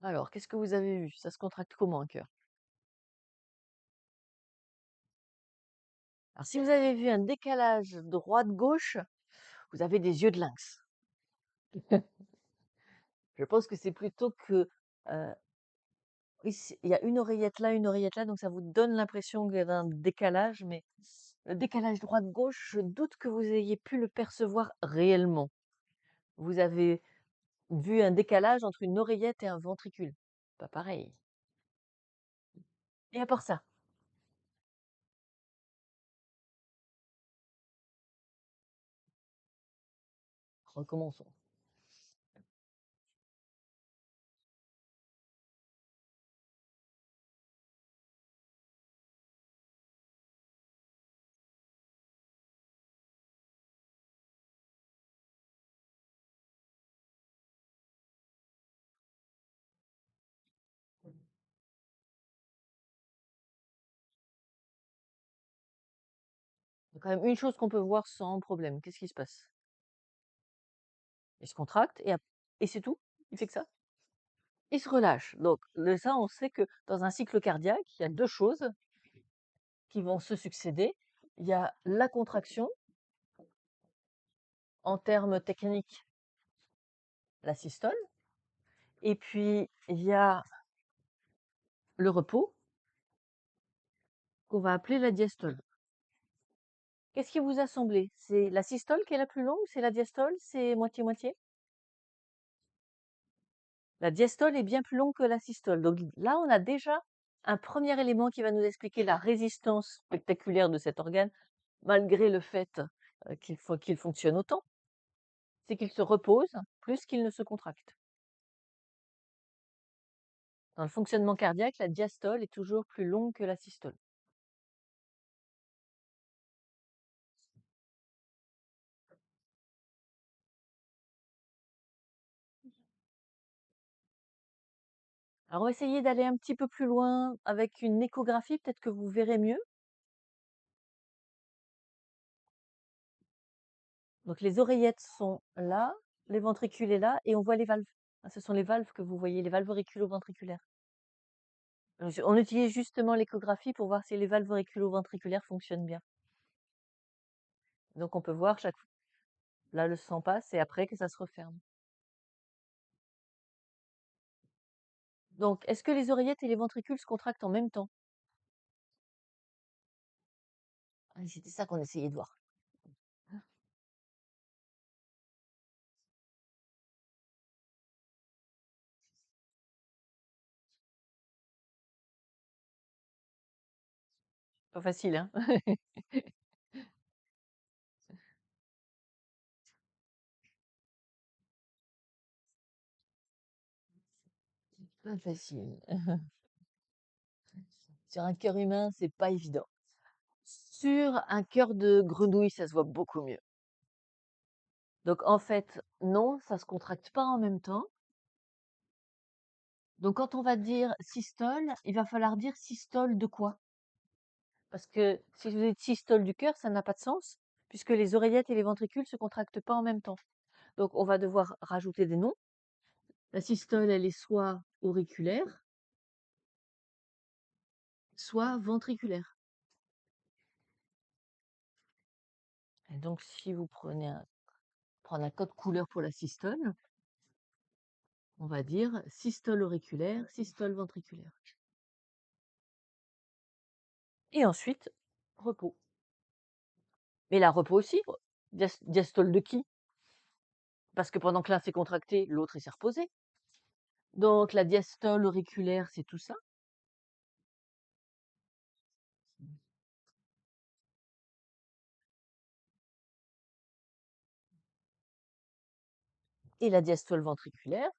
Alors, qu'est-ce que vous avez vu? Ça se contracte comment un cœur? Alors si vous avez vu un décalage droite-gauche, vous avez des yeux de lynx. Je pense que c'est plutôt que, oui, il y a une oreillette là, donc ça vous donne l'impression qu'il y a un décalage, mais le décalage droite-gauche, je doute que vous ayez pu le percevoir réellement. Vous avez vu un décalage entre une oreillette et un ventricule. Pas pareil. Et à part ça, recommençons. C'est quand même une chose qu'on peut voir sans problème. Qu'est-ce qui se passe? Il se contracte et c'est tout? Il fait que ça? Il se relâche. Donc ça, on sait que dans un cycle cardiaque, il y a 2 choses qui vont se succéder. Il y a la contraction, en termes techniques, la systole, et puis il y a le repos, qu'on va appeler la diastole. Qu'est-ce qui vous a semblé? C'est la systole qui est la plus longue? C'est la diastole? C'est moitié-moitié? La diastole est bien plus longue que la systole. Donc là, on a déjà un premier élément qui va nous expliquer la résistance spectaculaire de cet organe, malgré le fait qu'il fonctionne autant. C'est qu'il se repose plus qu'il ne se contracte. Dans le fonctionnement cardiaque, la diastole est toujours plus longue que la systole. Alors, on va essayer d'aller un petit peu plus loin avec une échographie, peut-être que vous verrez mieux. Donc, les oreillettes sont là, les ventricules est là, et on voit les valves. Ah, ce sont les valves que vous voyez, les valves auriculo-ventriculaires. On utilise justement l'échographie pour voir si les valves auriculo-ventriculaires fonctionnent bien. Donc, on peut voir chaque fois, là, le sang passe et après que ça se referme. Donc, est-ce que les oreillettes et les ventricules se contractent en même temps? Ah, c'était ça qu'on essayait de voir. Pas facile, hein? Pas facile. Sur un cœur humain, c'est pas évident. Sur un cœur de grenouille, ça se voit beaucoup mieux. Donc en fait, non, ça se contracte pas en même temps. Donc quand on va dire systole, il va falloir dire systole de quoi? Parce que si vous dites systole du cœur, ça n'a pas de sens, puisque les oreillettes et les ventricules se contractent pas en même temps. Donc on va devoir rajouter des noms. La systole, elle est soit auriculaire, soit ventriculaire. Et donc si vous prendre un code couleur pour la systole, on va dire systole auriculaire, systole ventriculaire. Et ensuite, repos. Mais la repos aussi, diastole de qui? Parce que pendant que l'un s'est contracté, l'autre il s'est reposé. Donc la diastole auriculaire, c'est tout ça. Et la diastole ventriculaire,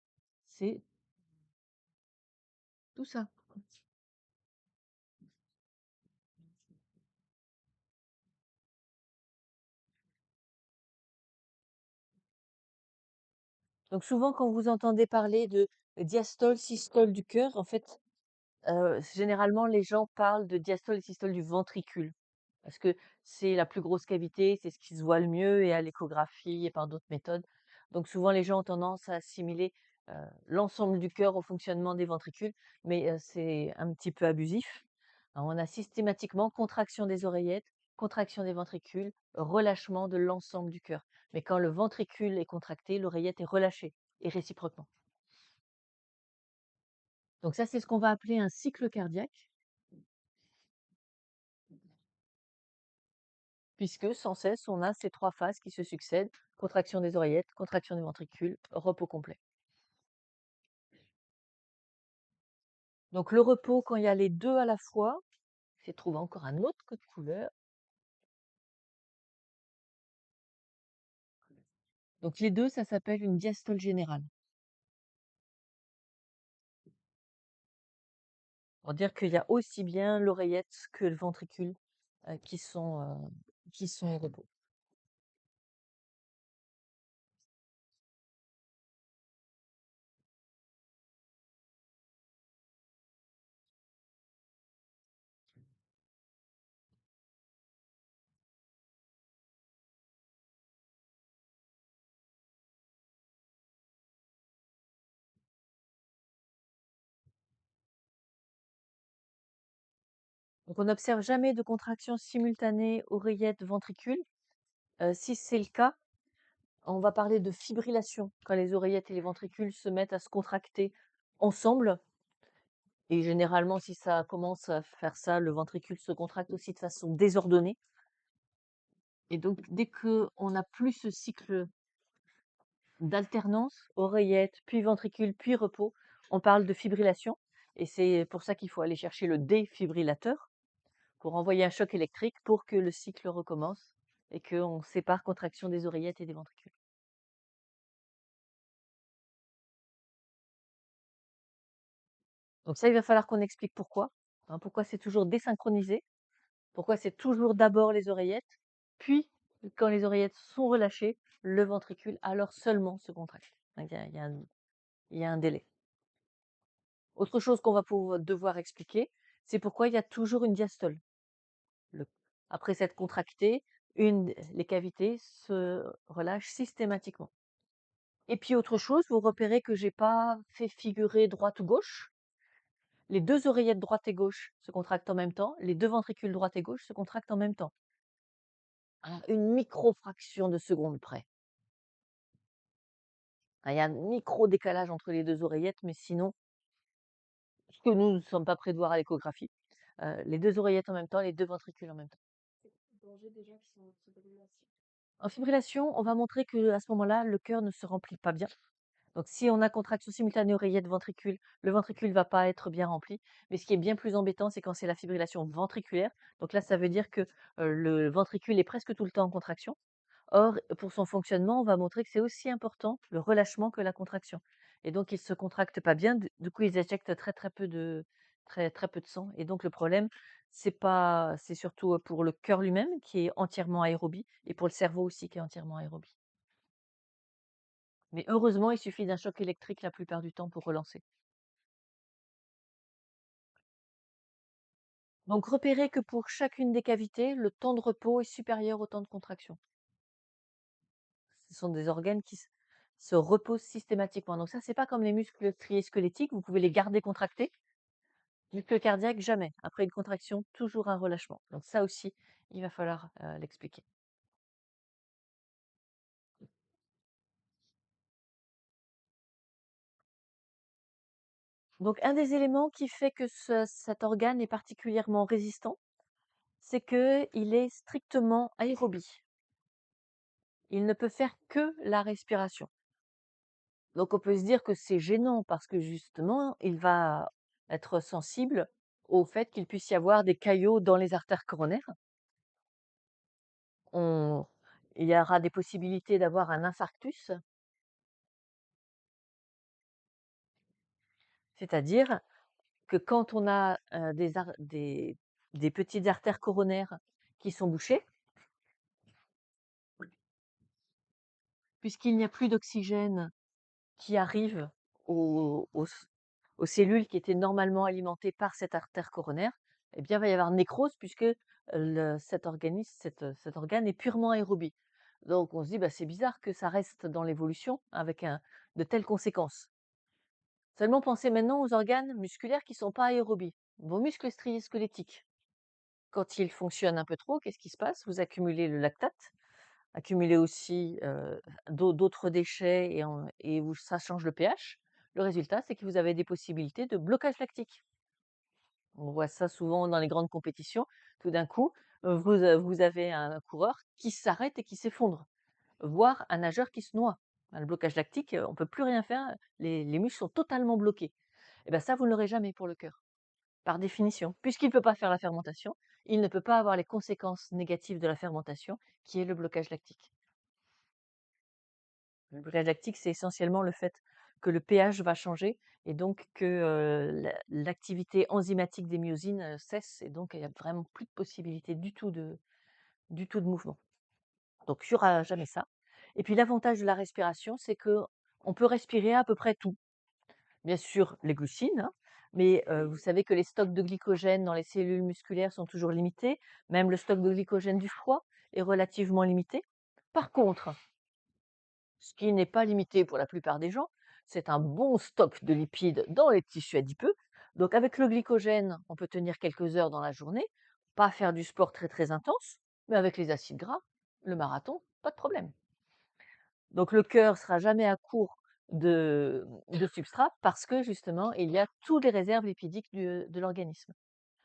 c'est tout ça. Donc souvent, quand vous entendez parler de diastole, systole du cœur, en fait, généralement, les gens parlent de diastole et systole du ventricule. Parce que c'est la plus grosse cavité, c'est ce qui se voit le mieux et à l'échographie et par d'autres méthodes. Donc souvent, les gens ont tendance à assimiler l'ensemble du cœur au fonctionnement des ventricules, mais c'est un petit peu abusif. Alors, on a systématiquement contraction des oreillettes, contraction des ventricules, relâchement de l'ensemble du cœur. Mais quand le ventricule est contracté, l'oreillette est relâchée, et réciproquement. Donc ça, c'est ce qu'on va appeler un cycle cardiaque, puisque sans cesse, on a ces 3 phases qui se succèdent: contraction des oreillettes, contraction des ventricules, repos complet. Donc le repos, quand il y a les 2 à la fois, c'est trouver encore un autre code couleur. Donc les 2, ça s'appelle une diastole générale. Pour dire qu'il y a aussi bien l'oreillette que le ventricule qui sont au repos. Donc on n'observe jamais de contraction simultanée oreillette-ventricule. Si c'est le cas, on va parler de fibrillation, quand les oreillettes et les ventricules se mettent à se contracter ensemble. Et généralement, si ça commence à faire ça, le ventricule se contracte aussi de façon désordonnée. Et donc, dès qu'on n'a plus ce cycle d'alternance, oreillette, puis ventricule, puis repos, on parle de fibrillation. Et c'est pour ça qu'il faut aller chercher le défibrillateur pour envoyer un choc électrique pour que le cycle recommence et qu'on sépare contraction des oreillettes et des ventricules. Donc ça, il va falloir qu'on explique pourquoi. Hein, pourquoi c'est toujours désynchronisé, pourquoi c'est toujours d'abord les oreillettes, puis quand les oreillettes sont relâchées, le ventricule alors seulement se contracte. Donc, il y a un délai. Autre chose qu'on va devoir expliquer, c'est pourquoi il y a toujours une diastole. Le- Après s'être contracté, les cavités se relâchent systématiquement. Et puis autre chose, vous repérez que j'ai pas fait figurer droite ou gauche. Les deux oreillettes droite et gauche se contractent en même temps, les deux ventricules droite et gauche se contractent en même temps, à une micro-fraction de seconde près. Il y a un micro décalage entre les deux oreillettes, mais sinon, ce que nous ne sommes pas prêts de voir à l'échographie, les deux oreillettes en même temps, les deux ventricules en même temps. En fibrillation, on va montrer que à ce moment-là, le cœur ne se remplit pas bien. Donc, si on a contraction simultanée oreillette-ventricule, le ventricule ne va pas être bien rempli. Mais ce qui est bien plus embêtant, c'est quand c'est la fibrillation ventriculaire. Donc là, ça veut dire que le ventricule est presque tout le temps en contraction. Or, pour son fonctionnement, on va montrer que c'est aussi important le relâchement que la contraction. Et donc, ils ne se contractent pas bien. Du coup, ils éjectent très peu de sang. Et donc, le problème, c'est surtout pour le cœur lui-même qui est entièrement aérobie et pour le cerveau aussi qui est entièrement aérobie. Mais heureusement, il suffit d'un choc électrique la plupart du temps pour relancer. Donc, repérez que pour chacune des cavités, le temps de repos est supérieur au temps de contraction. Ce sont des organes qui se reposent systématiquement. Donc ça, c'est pas comme les muscles striés squelettiques, vous pouvez les garder contractés. Muscle cardiaque, jamais. Après une contraction, toujours un relâchement. Donc ça aussi, il va falloir l'expliquer. Donc un des éléments qui fait que cet organe est particulièrement résistant, c'est qu'il est strictement aérobie. Il ne peut faire que la respiration. Donc on peut se dire que c'est gênant parce que justement, il va être sensible au fait qu'il puisse y avoir des caillots dans les artères coronaires. On Il y aura des possibilités d'avoir un infarctus, c'est-à-dire que quand on a, des petites artères coronaires qui sont bouchées, puisqu'il n'y a plus d'oxygène qui arrive aux cellules qui étaient normalement alimentées par cette artère coronaire, eh bien, il va y avoir nécrose puisque cet organe est purement aérobie. Donc, on se dit, bah, c'est bizarre que ça reste dans l'évolution avec de telles conséquences. Seulement, pensez maintenant aux organes musculaires qui ne sont pas aérobies. Vos muscles striés squelettiques, quand ils fonctionnent un peu trop, qu'est-ce qui se passe? Vous accumulez le lactate, accumulez aussi d'autres déchets ça change le pH. Le résultat, c'est que vous avez des possibilités de blocage lactique. On voit ça souvent dans les grandes compétitions. Tout d'un coup, vous avez un coureur qui s'arrête et qui s'effondre, voire un nageur qui se noie. Le blocage lactique, on ne peut plus rien faire, les muscles sont totalement bloqués. Et bien ça, vous ne l'aurez jamais pour le cœur, par définition. Puisqu'il ne peut pas faire la fermentation, il ne peut pas avoir les conséquences négatives de la fermentation, qui est le blocage lactique. Le blocage lactique, c'est essentiellement le fait que le pH va changer et donc que l'activité enzymatique des myosines cesse et donc il n'y a vraiment plus de possibilité du tout de mouvement. Donc il n'y aura jamais ça. Et puis l'avantage de la respiration, c'est que on peut respirer à peu près tout. Bien sûr, les glucides, hein, mais vous savez que les stocks de glycogène dans les cellules musculaires sont toujours limités. Même le stock de glycogène du foie est relativement limité. Par contre, ce qui n'est pas limité pour la plupart des gens, c'est un bon stock de lipides dans les tissus adipeux. Donc avec le glycogène, on peut tenir quelques heures dans la journée, pas faire du sport très, très intense, mais avec les acides gras, le marathon, pas de problème. Donc le cœur sera jamais à court de substrat parce que justement, il y a toutes les réserves lipidiques de l'organisme.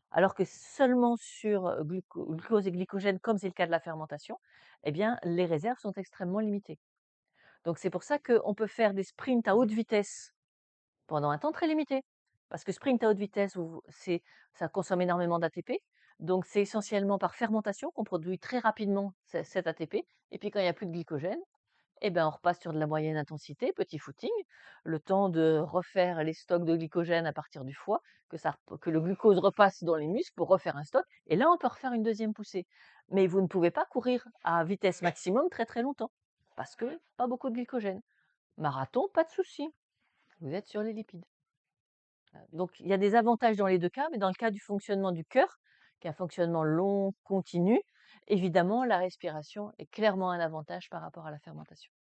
Alors que seulement sur, glucose et glycogène, comme c'est le cas de la fermentation, eh bien, les réserves sont extrêmement limitées. Donc c'est pour ça qu'on peut faire des sprints à haute vitesse pendant un temps très limité. Parce que sprint à haute vitesse, ça consomme énormément d'ATP. Donc c'est essentiellement par fermentation qu'on produit très rapidement cet ATP. Et puis quand il n'y a plus de glycogène, eh ben, on repasse sur de la moyenne intensité, petit footing, le temps de refaire les stocks de glycogène à partir du foie, que le glucose repasse dans les muscles pour refaire un stock. Et là, on peut refaire une deuxième poussée. Mais vous ne pouvez pas courir à vitesse maximum très très longtemps parce que pas beaucoup de glycogène. Marathon, pas de souci, vous êtes sur les lipides. Donc, il y a des avantages dans les 2 cas, mais dans le cas du fonctionnement du cœur, qui est un fonctionnement long, continu, évidemment, la respiration est clairement un avantage par rapport à la fermentation.